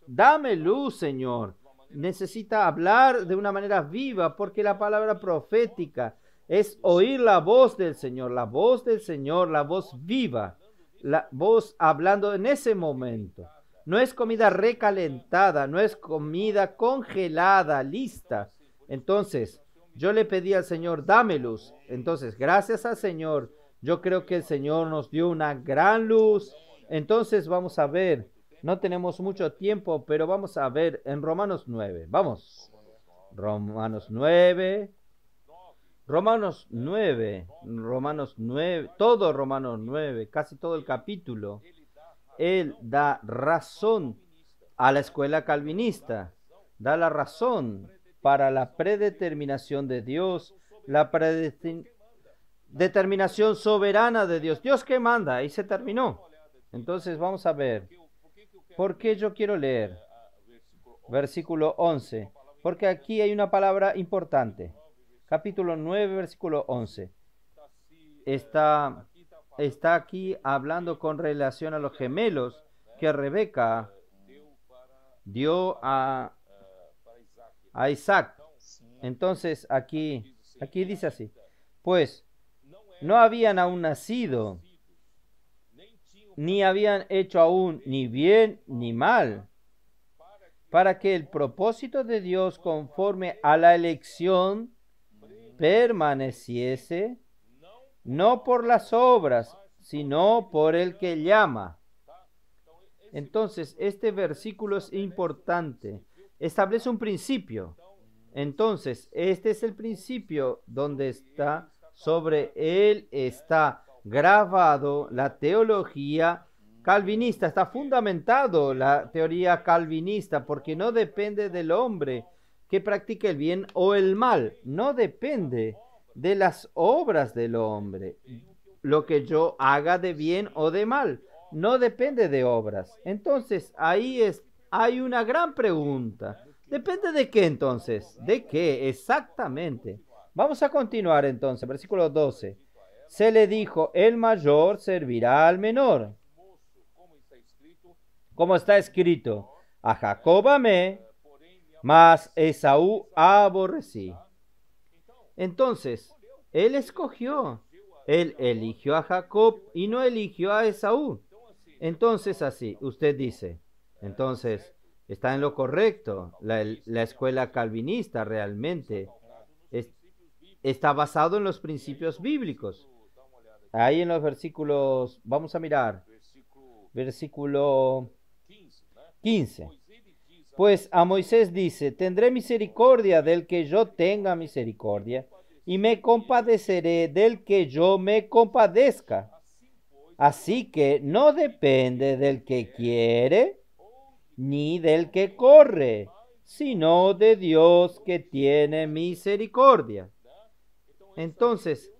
Señor. Necesita hablar de una manera viva, porque la palabra profética es oír la voz del Señor, la voz del Señor, la voz viva, la voz hablando en ese momento. No es comida recalentada, no es comida congelada, lista. Entonces, yo le pedí al Señor, dame luz. Entonces, gracias al Señor, yo creo que el Señor nos dio una gran luz. Entonces, vamos a ver, no tenemos mucho tiempo, pero vamos a ver en Romanos 9. Vamos, Romanos 9, todo Romanos 9, casi todo el capítulo. Él da razón a la escuela calvinista, da la razón para la predeterminación de Dios, la determinación soberana de Dios. Dios que manda, y se terminó. Entonces vamos a ver, ¿por qué yo quiero leer? Versículo 11, porque aquí hay una palabra importante. Capítulo 9, versículo 11. Está aquí hablando con relación a los gemelos que Rebeca dio a Isaac. Entonces aquí dice así, pues no habían aún nacido, ni habían hecho aún ni bien ni mal, para que el propósito de Dios conforme a la elección permaneciese, no por las obras, sino por el que llama. Entonces, este versículo es importante. Establece un principio. Entonces, este es el principio donde está, sobre él está grabado la teología calvinista. Está fundamentado la teoría calvinista porque no depende del hombre que practique el bien o el mal. No depende de las obras del hombre. Lo que yo haga de bien o de mal no depende de obras. Entonces, hay una gran pregunta. ¿Depende de qué entonces? ¿De qué exactamente? Vamos a continuar entonces, versículo 12. Se le dijo, el mayor servirá al menor. Como está escrito, a Jacob amé, mas Esaú aborrecí. Entonces, él eligió a Jacob y no eligió a Esaú. Entonces así, usted dice, entonces, Está en lo correcto. La escuela calvinista realmente es- está basado en los principios bíblicos. Ahí en los versículos, vamos a mirar, versículo 15. Pues a Moisés dice, tendré misericordia del que yo tenga misericordia, y me compadeceré del que yo me compadezca. Así que no depende del que quiere, ni del que corre, sino de Dios que tiene misericordia. Entonces,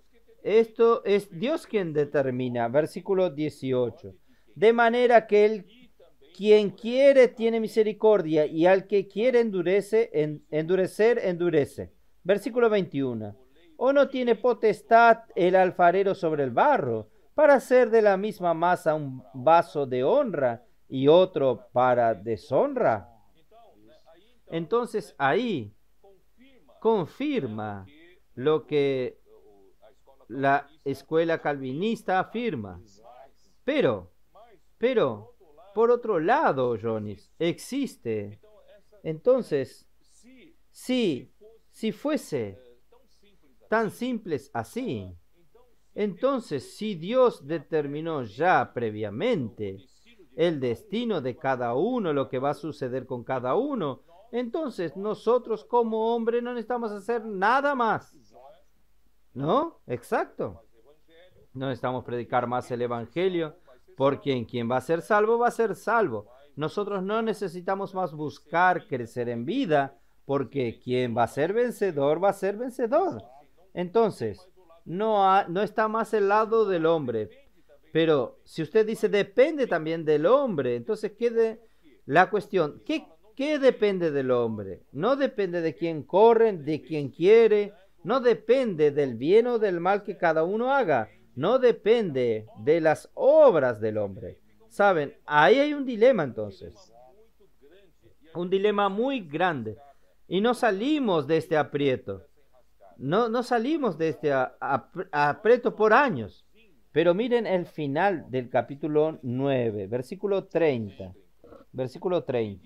esto es Dios quien determina, versículo 18. De manera que quien quiere tiene misericordia y al que quiere endurecer, endurece. Versículo 21. ¿O no tiene potestad el alfarero sobre el barro para hacer de la misma masa un vaso de honra y otro para deshonra? Entonces ahí confirma lo que la escuela calvinista afirma. Pero, por otro lado, Jonis, existe. Entonces, si fuese tan simples así, entonces si Dios determinó ya previamente el destino de cada uno, lo que va a suceder con cada uno, entonces nosotros como hombre no necesitamos hacer nada más. ¿No? Exacto. No necesitamos predicar más el Evangelio, porque quien va a ser salvo, va a ser salvo. Nosotros no necesitamos más buscar crecer en vida, porque quien va a ser vencedor, va a ser vencedor. Entonces, no está más el lado del hombre. Pero si usted dice depende también del hombre, entonces quede la cuestión, ¿qué depende del hombre? No depende de quién corre, de quién quiere, no depende del bien o del mal que cada uno haga, no depende de las obras del hombre. ¿Saben? Ahí hay un dilema entonces, un dilema muy grande. Y no salimos de este aprieto, no salimos de este aprieto por años. Pero miren el final del capítulo 9, versículo 30. Versículo 30.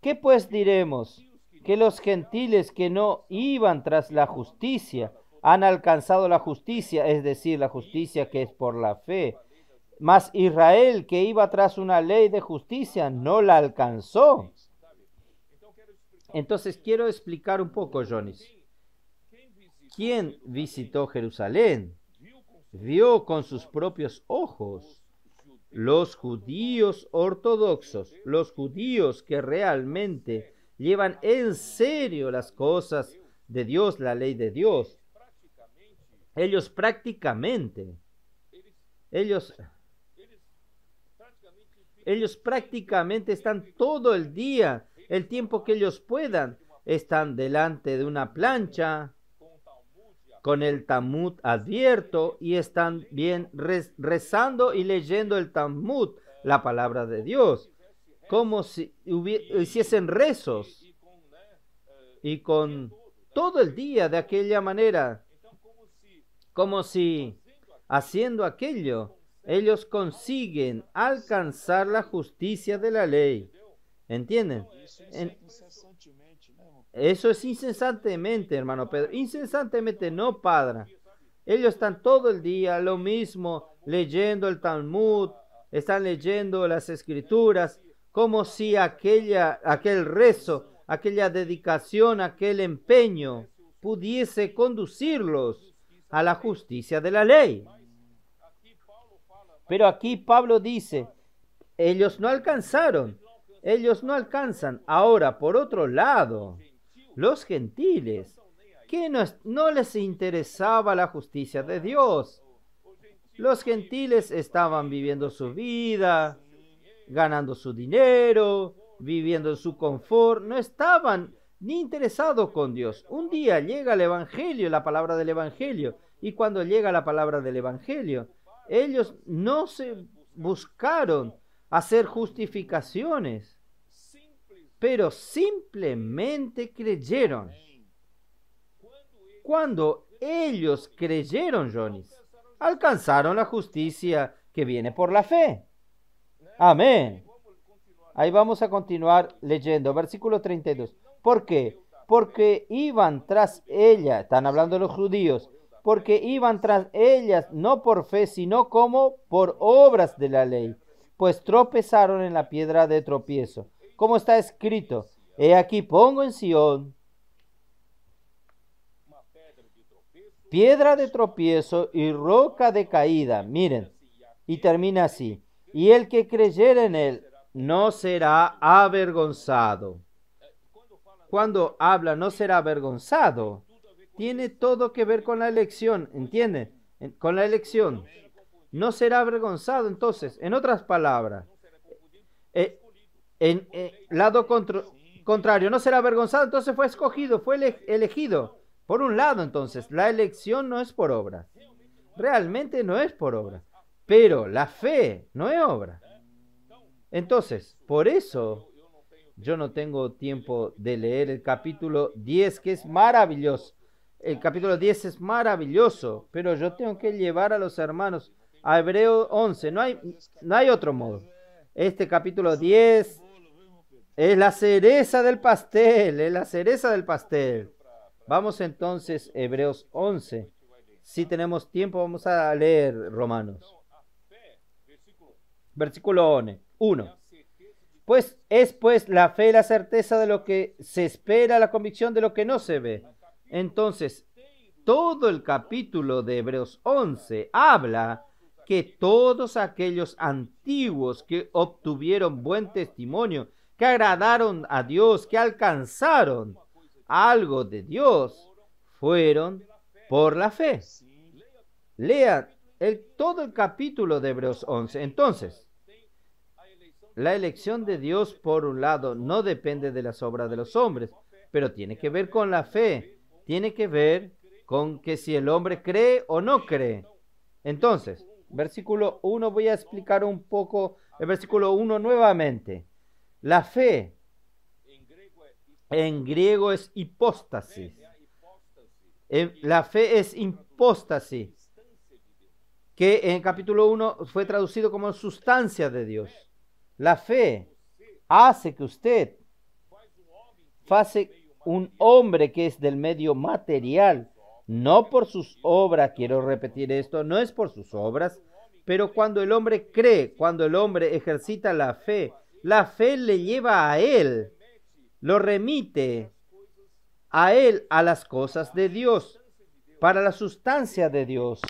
¿Qué pues diremos? Que los gentiles que no iban tras la justicia han alcanzado la justicia, es decir, la justicia que es por la fe. Mas Israel, que iba tras una ley de justicia, no la alcanzó. Entonces quiero explicar un poco, Jonis. ¿Quién visitó Jerusalén? Vio con sus propios ojos. Los judíos ortodoxos, los judíos que realmente llevan en serio las cosas de Dios, la ley de Dios. Ellos prácticamente están todo el día, el tiempo que ellos puedan, están delante de una plancha con el Talmud abierto y están bien rezando y leyendo el Talmud, la palabra de Dios, como si hiciesen rezos y con todo el día de aquella manera, como si haciendo aquello ellos consiguen alcanzar la justicia de la ley. ¿Entienden? Eso es incesantemente, hermano Pedro. Incesantemente, no, padre. Ellos están todo el día lo mismo, leyendo el Talmud, están leyendo las escrituras, como si aquel rezo, aquella dedicación, aquel empeño pudiese conducirlos a la justicia de la ley. Pero aquí Pablo dice, ellos no alcanzaron, ellos no alcanzan. Ahora, por otro lado, los gentiles, que no les interesaba la justicia de Dios. Los gentiles estaban viviendo su vida, ganando su dinero, viviendo en su confort, no estaban ni interesados con Dios. Un día llega el Evangelio, la palabra del Evangelio, y cuando llega la palabra del Evangelio, ellos no se buscaron hacer justificaciones, pero simplemente creyeron. Cuando ellos creyeron, Jonis, alcanzaron la justicia que viene por la fe. Amén. Ahí vamos a continuar leyendo. Versículo 32. ¿Por qué? Porque iban tras ella, están hablando los judíos, porque iban tras ellas no por fe, sino como por obras de la ley, pues tropezaron en la piedra de tropiezo. Como está escrito, he aquí pongo en Sión piedra de tropiezo y roca de caída. Miren, y termina así. Y el que creyere en él no será avergonzado. Cuando habla no será avergonzado, tiene todo que ver con la elección, ¿entienden? Con la elección. No será avergonzado, entonces, en otras palabras, en lado contrario, no será avergonzado, entonces fue escogido, fue elegido. Por un lado, entonces, la elección no es por obra. Realmente no es por obra. Pero la fe no es obra. Entonces, por eso yo no tengo tiempo de leer el capítulo 10, que es maravilloso. El capítulo 10 es maravilloso, pero yo tengo que llevar a los hermanos a Hebreo 11. No hay otro modo. Este capítulo 10 es la cereza del pastel, es la cereza del pastel. Vamos entonces, Hebreos 11. Si tenemos tiempo, vamos a leer Romanos. Versículo 1. Pues la fe la certeza de lo que se espera, la convicción de lo que no se ve. Entonces, todo el capítulo de Hebreos 11 habla que todos aquellos antiguos que obtuvieron buen testimonio, que agradaron a Dios, que alcanzaron algo de Dios, fueron por la fe. Lea todo el capítulo de Hebreos 11. Entonces, la elección de Dios, por un lado, no depende de las obras de los hombres, pero tiene que ver con la fe. Tiene que ver con que si el hombre cree o no cree. Entonces, versículo 1, voy a explicar un poco el versículo 1 nuevamente. La fe en griego es hipóstasis. La fe es hipóstasis, que en el capítulo 1 fue traducido como sustancia de Dios. La fe hace que usted hace un hombre que es del medio material, no por sus obras, quiero repetir esto, no es por sus obras, pero cuando el hombre cree, cuando el hombre ejercita la fe le lleva a él, lo remite a él, a las cosas de Dios, para la sustancia de Dios.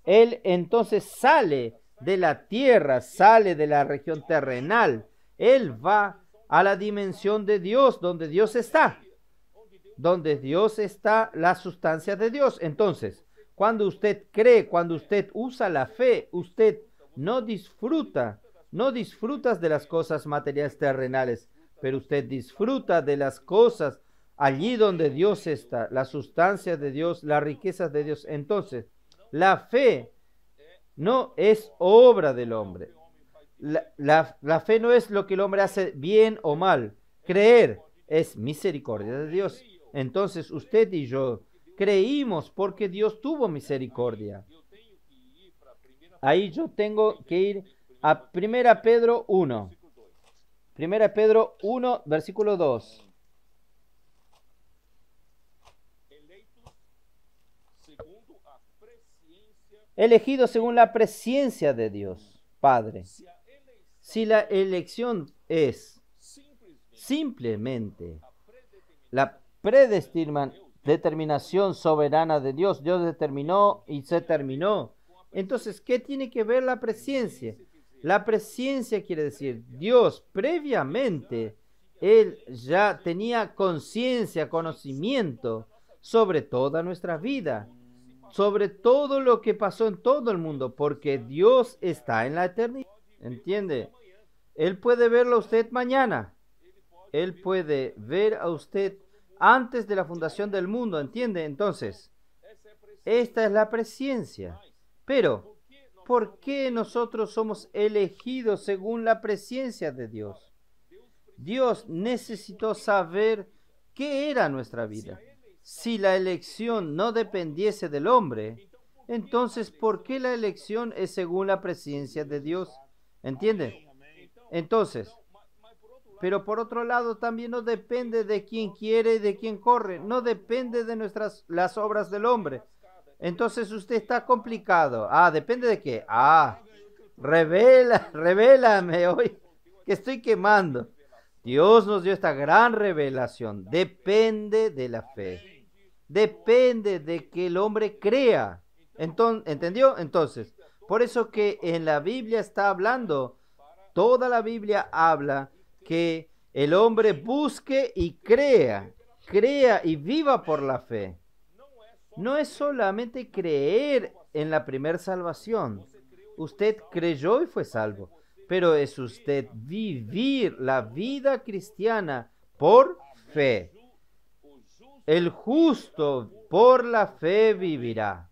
Él entonces sale de la tierra, sale de la región terrenal, él va a la dimensión de Dios, donde Dios está, la sustancia de Dios. Entonces, cuando usted cree, cuando usted usa la fe, usted no disfrutas de las cosas materiales terrenales, pero usted disfruta de las cosas allí donde Dios está, la sustancia de Dios, las riquezas de Dios. Entonces, la fe no es obra del hombre. La fe no es lo que el hombre hace bien o mal. Creer es misericordia de Dios. Entonces, usted y yo creímos porque Dios tuvo misericordia. Ahí yo tengo que ir a 1 Pedro 1. 1 Pedro 1, versículo 2. Elegido según la presciencia de Dios, Padre. Si la elección es simplemente la determinación soberana de Dios, Dios determinó y se terminó. Entonces, ¿qué tiene que ver la presciencia? La presciencia quiere decir Dios previamente, Él ya tenía conciencia, conocimiento sobre toda nuestra vida, sobre todo lo que pasó en todo el mundo, porque Dios está en la eternidad. ¿Entiende? Él puede verlo a usted mañana. Él puede ver a usted antes de la fundación del mundo. ¿Entiende? Entonces, esta es la presciencia. Pero, ¿por qué nosotros somos elegidos según la presciencia de Dios? Dios necesitó saber qué era nuestra vida. Si la elección no dependiese del hombre, entonces, ¿por qué la elección es según la presciencia de Dios? ¿Entiende? Entonces, pero por otro lado también no depende de quien quiere y de quien corre, no depende de las obras del hombre. Entonces usted está complicado. ¿Depende de qué? Revélame hoy que estoy quemando. Dios nos dio esta gran revelación. Depende de la fe. Depende de que el hombre crea. ¿Entendió? Entonces, por eso que en la Biblia está hablando, toda la Biblia habla que el hombre busque y crea y viva por la fe. No es solamente creer en la primera salvación. Usted creyó y fue salvo, pero es usted vivir la vida cristiana por fe. El justo por la fe vivirá.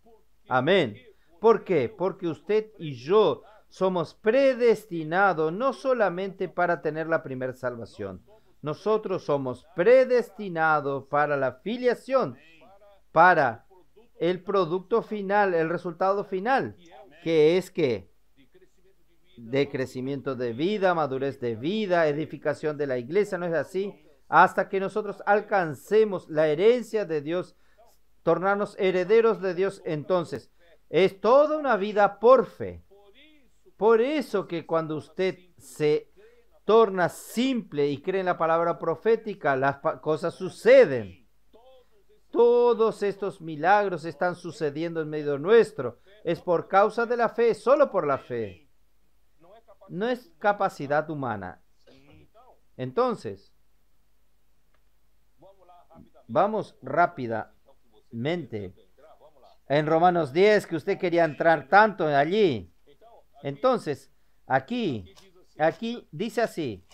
Amén. ¿Por qué? Porque usted y yo somos predestinados no solamente para tener la primera salvación. Nosotros somos predestinados para la filiación, para el producto final, el resultado final, que es que de crecimiento de vida, madurez de vida, edificación de la iglesia, ¿no es así? Hasta que nosotros alcancemos la herencia de Dios, tornarnos herederos de Dios. Entonces, es toda una vida por fe. Por eso que cuando usted se torna simple y cree en la palabra profética, las cosas suceden. Todos estos milagros están sucediendo en medio nuestro. Es por causa de la fe, solo por la fe. No es capacidad humana. Entonces, vamos rápidamente en Romanos 10, que usted quería entrar tanto allí. Entonces, aquí dice así,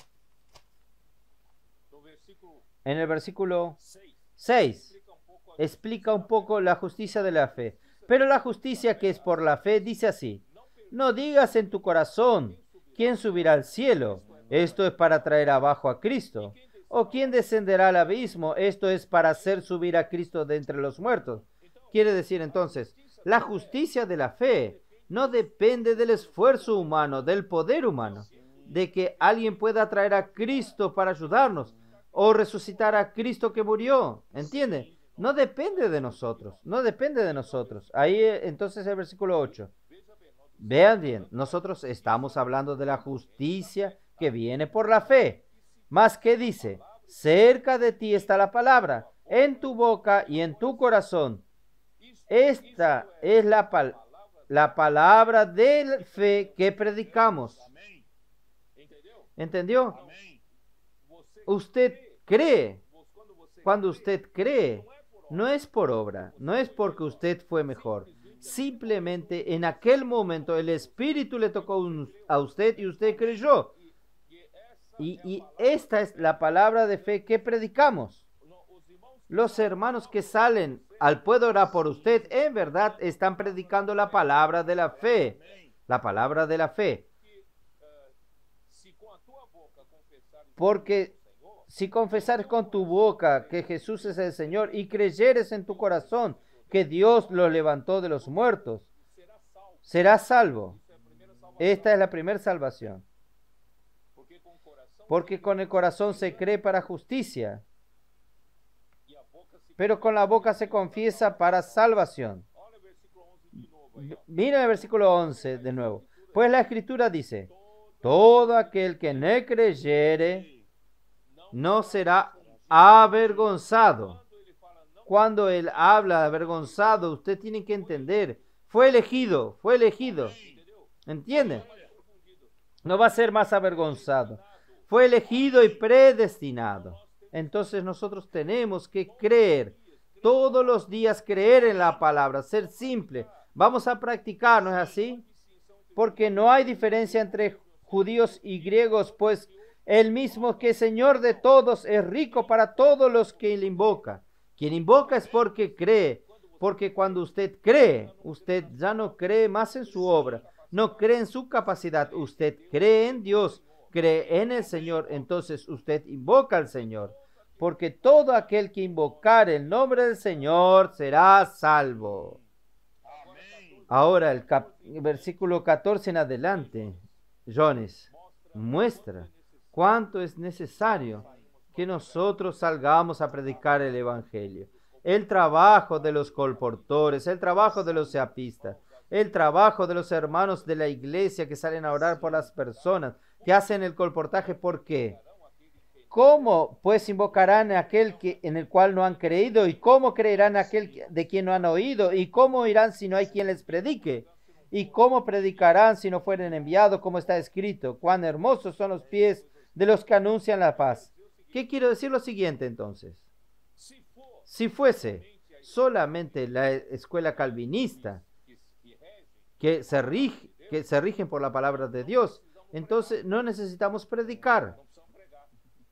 en el versículo 6, explica un poco la justicia de la fe. Pero la justicia que es por la fe dice así: no digas en tu corazón, ¿quién subirá al cielo? Esto es para traer abajo a Cristo. ¿O quién descenderá al abismo? Esto es para hacer subir a Cristo de entre los muertos. Quiere decir entonces, la justicia de la fe no depende del esfuerzo humano, del poder humano, de que alguien pueda traer a Cristo para ayudarnos o resucitar a Cristo que murió. ¿Entiende? No depende de nosotros, no depende de nosotros. Ahí entonces el versículo 8. Vean bien, nosotros estamos hablando de la justicia que viene por la fe. Mas, ¿qué dice? Cerca de ti está la palabra, en tu boca y en tu corazón. Esta es la palabra de fe que predicamos. ¿Entendió? Usted cree. Cuando usted cree, no es por obra, no es porque usted fue mejor. Simplemente en aquel momento el Espíritu le tocó a usted y usted creyó. Y esta es la palabra de fe que predicamos. Los hermanos que salen al "puedo orar por usted", en verdad están predicando la palabra de la fe. La palabra de la fe. Porque si confesares con tu boca que Jesús es el Señor y creyeres en tu corazón que Dios lo levantó de los muertos, serás salvo. Esta es la primera salvación. Porque con el corazón se cree para justicia, pero con la boca se confiesa para salvación. Mira el versículo 11 de nuevo. Pues la Escritura dice: todo aquel que no creyere no será avergonzado. Cuando él habla de avergonzado, usted tiene que entender, fue elegido. ¿Entiende? No va a ser más avergonzado. Fue elegido y predestinado. Entonces nosotros tenemos que creer, todos los días creer en la palabra, ser simple. Vamos a practicar, ¿no es así? Porque no hay diferencia entre judíos y griegos, pues el mismo que Señor de todos es rico para todos los que le invoca. Quien invoca es porque cree, porque cuando usted cree, usted ya no cree más en su obra, no cree en su capacidad, usted cree en Dios, cree en el Señor, entonces usted invoca al Señor, porque todo aquel que invocar el nombre del Señor será salvo. Ahora el versículo 14 en adelante, Jones muestra cuánto es necesario que nosotros salgamos a predicar el Evangelio. El trabajo de los colportores, el trabajo de los seapistas, el trabajo de los hermanos de la iglesia que salen a orar por las personas, que hacen el colportaje. ¿Por qué? ¿Cómo pues invocarán a aquel en el cual no han creído? ¿Y cómo creerán a aquel de quien no han oído? ¿Y cómo irán si no hay quien les predique? ¿Y cómo predicarán si no fueren enviados? Como está escrito, cuán hermosos son los pies de los que anuncian la paz. ¿Qué quiero decir? Lo siguiente entonces. Si fuese solamente la escuela calvinista que se rigen por la palabra de Dios, entonces no necesitamos predicar.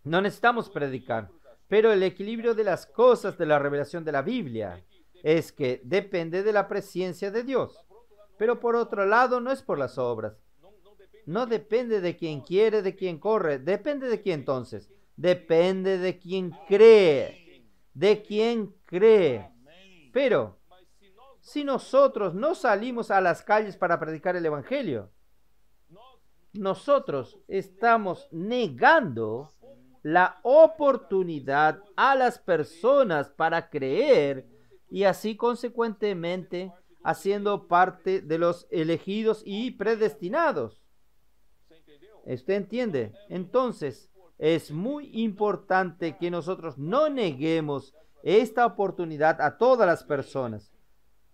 No necesitamos predicar. Pero el equilibrio de las cosas de la revelación de la Biblia es que depende de la presencia de Dios. Pero por otro lado, no es por las obras. No depende de quien quiere, de quien corre. Depende de quién entonces. Depende de quien cree. De quien cree. Pero si nosotros no salimos a las calles para predicar el Evangelio, nosotros estamos negando la oportunidad a las personas para creer y así consecuentemente haciendo parte de los elegidos y predestinados. ¿Usted entiende? Entonces, es muy importante que nosotros no neguemos esta oportunidad a todas las personas.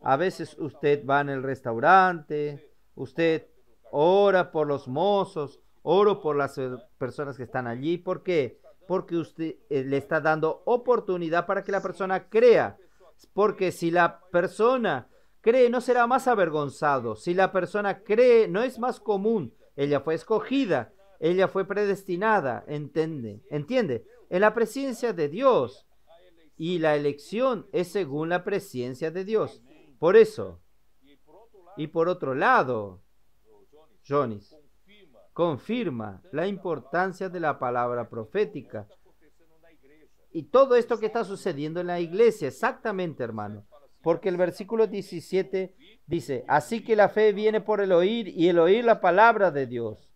A veces usted va en el restaurante, usted ora por los mozos, oro por las personas que están allí. ¿Por qué? Porque usted le está dando oportunidad para que la persona crea. Porque si la persona cree, no será más avergonzado. Si la persona cree, no es más común. Ella fue escogida, ella fue predestinada. ¿Entiende? En la presencia de Dios. Y la elección es según la presencia de Dios. Por eso, y por otro lado, Jonis confirma la importancia de la palabra profética. Y todo esto que está sucediendo en la iglesia, exactamente, hermano. Porque el versículo 17 dice, así que la fe viene por el oír y el oír la palabra de Dios.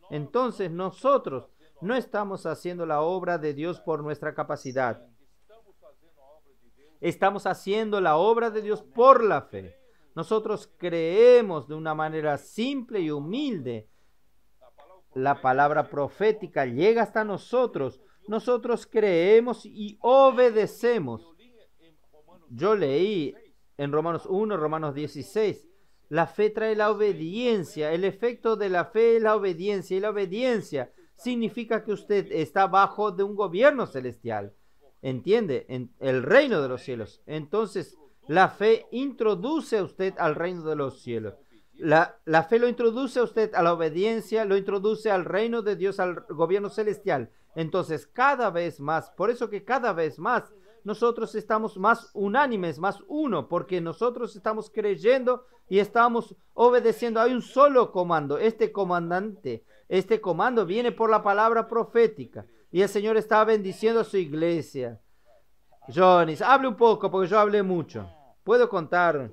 Entonces nosotros no estamos haciendo la obra de Dios por nuestra capacidad. Estamos haciendo la obra de Dios por la fe. Nosotros creemos de una manera simple y humilde. La palabra profética llega hasta nosotros. Nosotros creemos y obedecemos. Yo leí en Romanos 1, Romanos 16. La fe trae la obediencia. El efecto de la fe es la obediencia. Y la obediencia significa que usted está bajo de un gobierno celestial. ¿Entiende? En el reino de los cielos. Entonces, la fe introduce a usted al reino de los cielos. La fe lo introduce a usted a la obediencia, lo introduce al reino de Dios, al gobierno celestial. Entonces, cada vez más, por eso que cada vez más nosotros estamos más unánimes, más uno, porque nosotros estamos creyendo y estamos obedeciendo. Hay un solo comando. Este comando viene por la palabra profética. Y el Señor está bendiciendo a su iglesia. Jonis, hable un poco, porque yo hablé mucho. Puedo contar,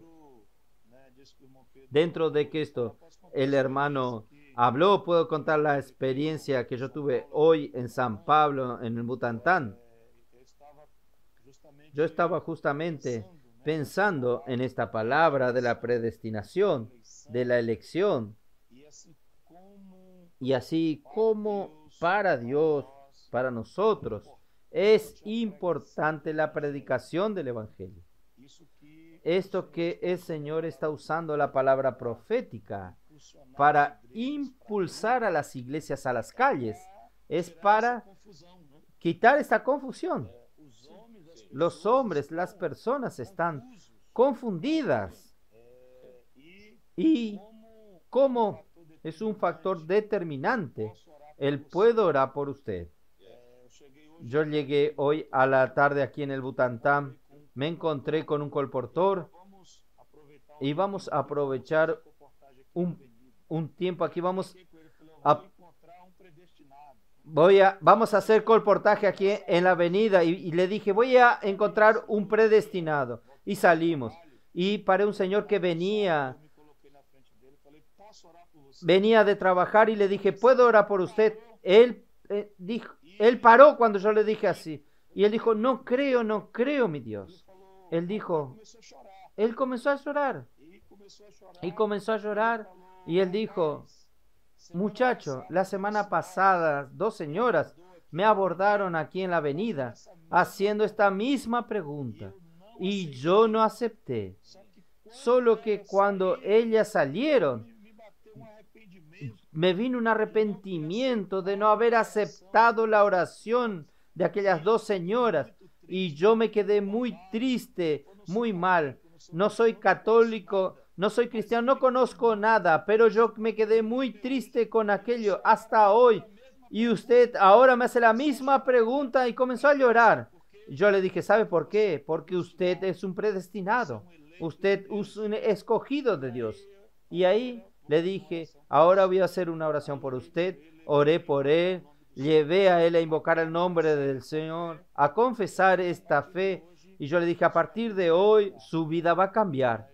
dentro de que esto el hermano habló, puedo contar la experiencia que yo tuve hoy en San Pablo, en el Butantán. Yo estaba justamente pensando en esta palabra de la predestinación, de la elección. Y así como para Dios, para nosotros, es importante la predicación del Evangelio. Esto que el Señor está usando la palabra profética para impulsar a las iglesias a las calles, es para quitar esta confusión. Los hombres, las personas están confundidas. Y como es un factor determinante, Él puede orar por usted. Yo llegué hoy a la tarde aquí en el Butantán, me encontré con un colportor y vamos a aprovechar un tiempo aquí. Vamos a hacer colportaje aquí en la avenida y le dije, voy a encontrar un predestinado. Y salimos. Y paré un señor que venía de trabajar y le dije, ¿puedo orar por usted? Él él paró cuando yo le dije así. Y él dijo, no creo, no creo, mi Dios. Él dijo, él comenzó a llorar. Y comenzó a llorar. Y él dijo, muchacho, la semana pasada 2 señoras me abordaron aquí en la avenida haciendo esta misma pregunta. Y yo no acepté. Solo que cuando ellas salieron, me vino un arrepentimiento de no haber aceptado la oración de aquellas 2 señoras. Y yo me quedé muy triste, muy mal. No soy católico, no soy cristiano, no conozco nada, pero yo me quedé muy triste con aquello hasta hoy. Y usted ahora me hace la misma pregunta y comenzó a llorar. Yo le dije, ¿sabe por qué? Porque usted es un predestinado. Usted es un escogido de Dios. Y ahí le dije, ahora voy a hacer una oración por usted. Oré por él, llevé a él a invocar el nombre del Señor, a confesar esta fe. Y yo le dije, a partir de hoy su vida va a cambiar.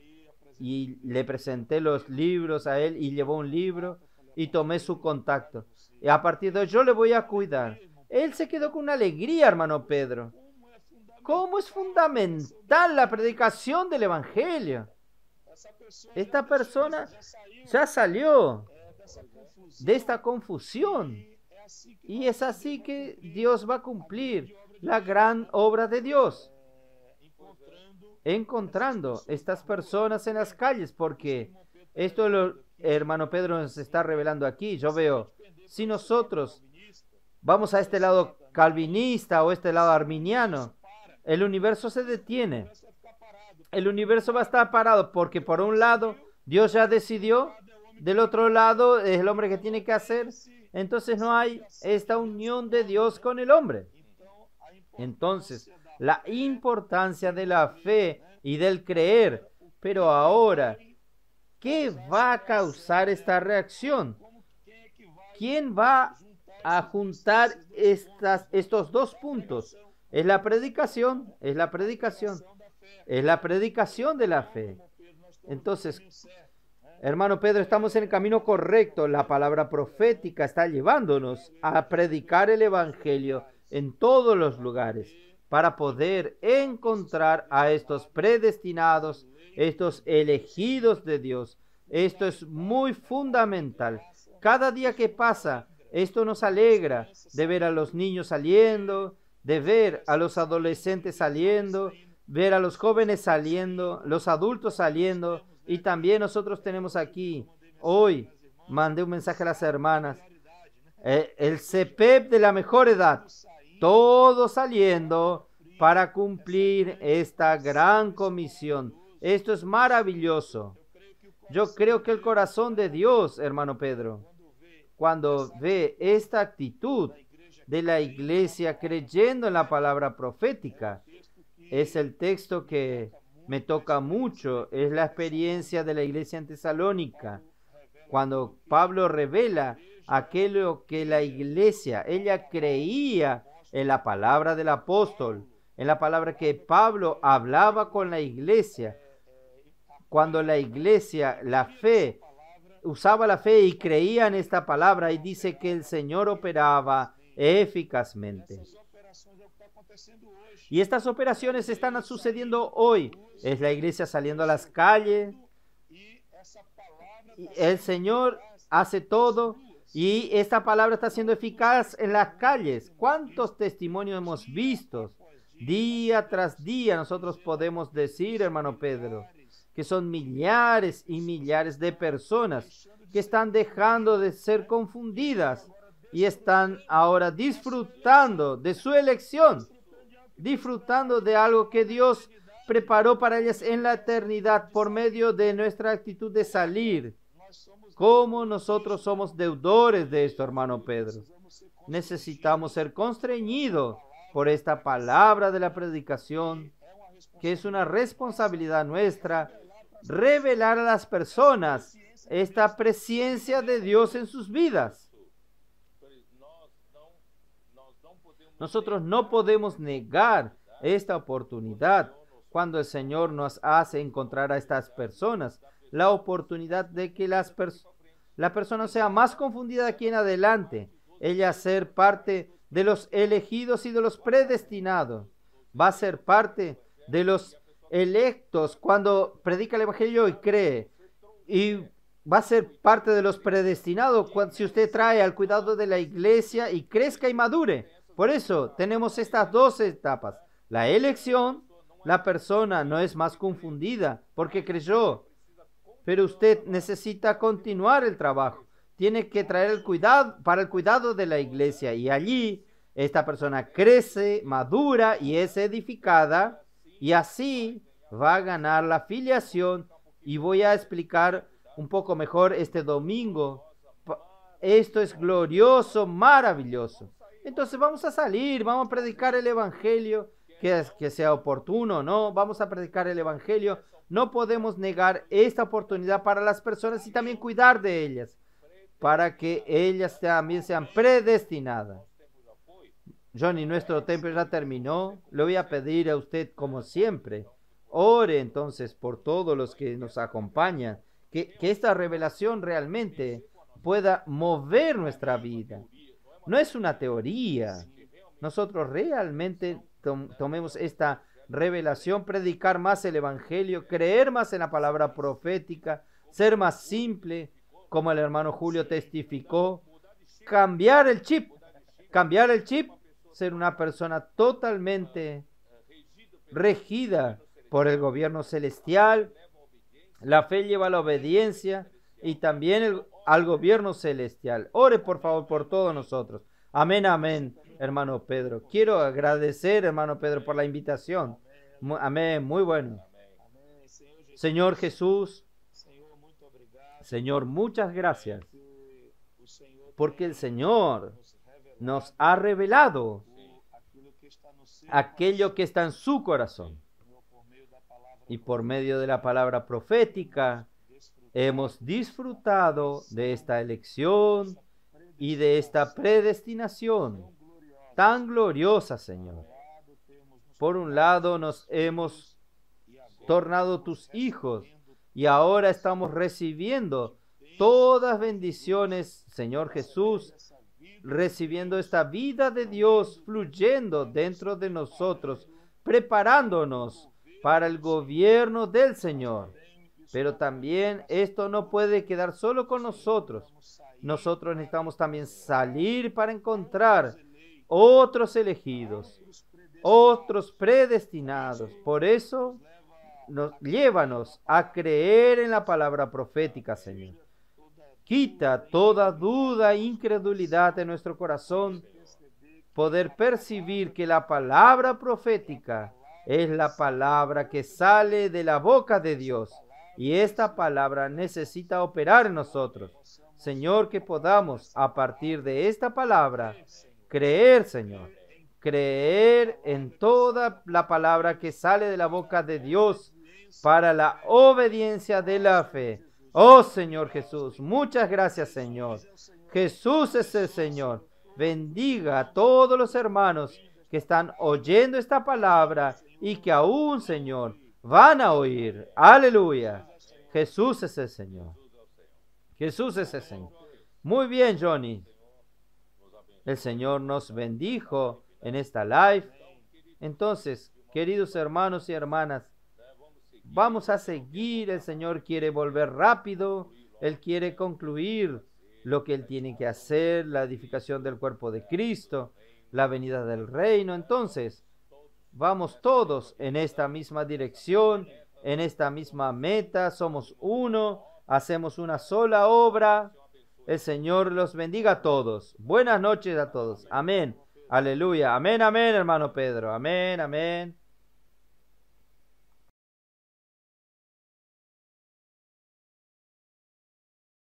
Y le presenté los libros a él y llevó un libro y tomé su contacto. Y a partir de hoy yo le voy a cuidar. Él se quedó con una alegría, hermano Pedro. ¿Cómo es fundamental la predicación del Evangelio? Esta persona ya salió de esta confusión. Y es así que Dios va a cumplir la gran obra de Dios. Encontrando estas personas en las calles, porque esto hermano Pedro nos está revelando aquí. Yo veo, si nosotros vamos a este lado calvinista o este lado arminiano, el universo se detiene. El universo va a estar parado porque por un lado Dios ya decidió, del otro lado es el hombre que tiene que hacer. Entonces no hay esta unión de Dios con el hombre. Entonces, la importancia de la fe y del creer. Pero ahora, ¿qué va a causar esta reacción? ¿Quién va a juntar estos 2 puntos? Es la predicación, es la predicación, es la predicación de la fe. Entonces, hermano Pedro, estamos en el camino correcto. La palabra profética está llevándonos a predicar el Evangelio en todos los lugares para poder encontrar a estos predestinados, estos elegidos de Dios. Esto es muy fundamental. Cada día que pasa, esto nos alegra de ver a los niños saliendo, de ver a los adolescentes saliendo, ver a los jóvenes saliendo, los adultos saliendo. Y también nosotros tenemos aquí, hoy, mandé un mensaje a las hermanas, el CPEP de la mejor edad, todos saliendo para cumplir esta gran comisión. Esto es maravilloso. Yo creo que el corazón de Dios, hermano Pedro, cuando ve esta actitud de la iglesia creyendo en la palabra profética, es el texto que me toca mucho, es la experiencia de la iglesia en Tesalónica, cuando Pablo revela aquello que la iglesia, ella creía en la palabra del apóstol, en la palabra que Pablo hablaba con la iglesia. Cuando la iglesia, la fe, usaba la fe y creía en esta palabra, y dice que el Señor operaba eficazmente. Y estas operaciones están sucediendo hoy. Es la iglesia saliendo a las calles. El Señor hace todo y esta palabra está siendo eficaz en las calles. ¿Cuántos testimonios hemos visto? Día tras día nosotros podemos decir, hermano Pedro, que son millares y millares de personas que están dejando de ser confundidas y están ahora disfrutando de su elección, disfrutando de algo que Dios preparó para ellas en la eternidad por medio de nuestra actitud de salir. ¿Cómo nosotros somos deudores de esto, hermano Pedro? Necesitamos ser constreñidos por esta palabra de la predicación, que es una responsabilidad nuestra, revelar a las personas esta presencia de Dios en sus vidas. Nosotros no podemos negar esta oportunidad cuando el Señor nos hace encontrar a estas personas, la oportunidad de que la persona sea más confundida aquí en adelante ella a ser parte de los elegidos y de los predestinados. Va a ser parte de los electos cuando predica el Evangelio y cree. Y va a ser parte de los predestinados si usted trae al cuidado de la iglesia y crezca y madure. Por eso tenemos estas dos etapas. La elección, la persona no es más confundida porque creyó, pero usted necesita continuar el trabajo. Tiene que traer el cuidado para el cuidado de la iglesia y allí esta persona crece, madura y es edificada y así va a ganar la filiación. Y voy a explicar un poco mejor este domingo. Esto es glorioso, maravilloso. Entonces vamos a salir, vamos a predicar el Evangelio, que sea oportuno, ¿no? Vamos a predicar el Evangelio. No podemos negar esta oportunidad para las personas y también cuidar de ellas, para que ellas también sean predestinadas. Johnny, nuestro tiempo ya terminó. Le voy a pedir a usted, como siempre, ore entonces por todos los que nos acompañan, que esta revelación realmente pueda mover nuestra vida. No es una teoría. Nosotros realmente tomemos esta revelación, predicar más el Evangelio, creer más en la palabra profética, ser más simple, como el hermano Julio testificó, cambiar el chip, ser una persona totalmente regida por el gobierno celestial. La fe lleva a la obediencia y también al gobierno celestial. Ore por favor por todos nosotros. Amén, amén, hermano Pedro. Quiero agradecer, hermano Pedro, por la invitación. Amén, muy bueno. Señor Jesús, Señor, muchas gracias, porque el Señor nos ha revelado aquello que está en su corazón. Y por medio de la palabra profética hemos disfrutado de esta elección y de esta predestinación tan gloriosa, Señor. Por un lado nos hemos tornado tus hijos y ahora estamos recibiendo todas bendiciones, Señor Jesús, recibiendo esta vida de Dios fluyendo dentro de nosotros, preparándonos para el gobierno del Señor. Pero también esto no puede quedar solo con nosotros. Nosotros necesitamos también salir para encontrar otros elegidos, otros predestinados. Por eso, llévanos a creer en la palabra profética, Señor. Quita toda duda e incredulidad de nuestro corazón, poder percibir que la palabra profética es la palabra que sale de la boca de Dios. Y esta palabra necesita operar en nosotros. Señor, que podamos a partir de esta palabra creer, Señor. Creer en toda la palabra que sale de la boca de Dios para la obediencia de la fe. Oh Señor Jesús, muchas gracias, Señor. Jesús es el Señor. Bendiga a todos los hermanos que están oyendo esta palabra y que aún, Señor, van a oír. Aleluya. Jesús es el Señor. Jesús es el Señor. Muy bien, Johnny. El Señor nos bendijo en esta live. Entonces, queridos hermanos y hermanas, vamos a seguir. El Señor quiere volver rápido. Él quiere concluir lo que Él tiene que hacer, la edificación del cuerpo de Cristo, la venida del reino. Entonces, vamos todos en esta misma dirección, en esta misma meta. Somos uno, hacemos una sola obra. El Señor los bendiga a todos. Buenas noches a todos. Amén. Aleluya. Amén, amén, hermano Pedro. Amén, amén.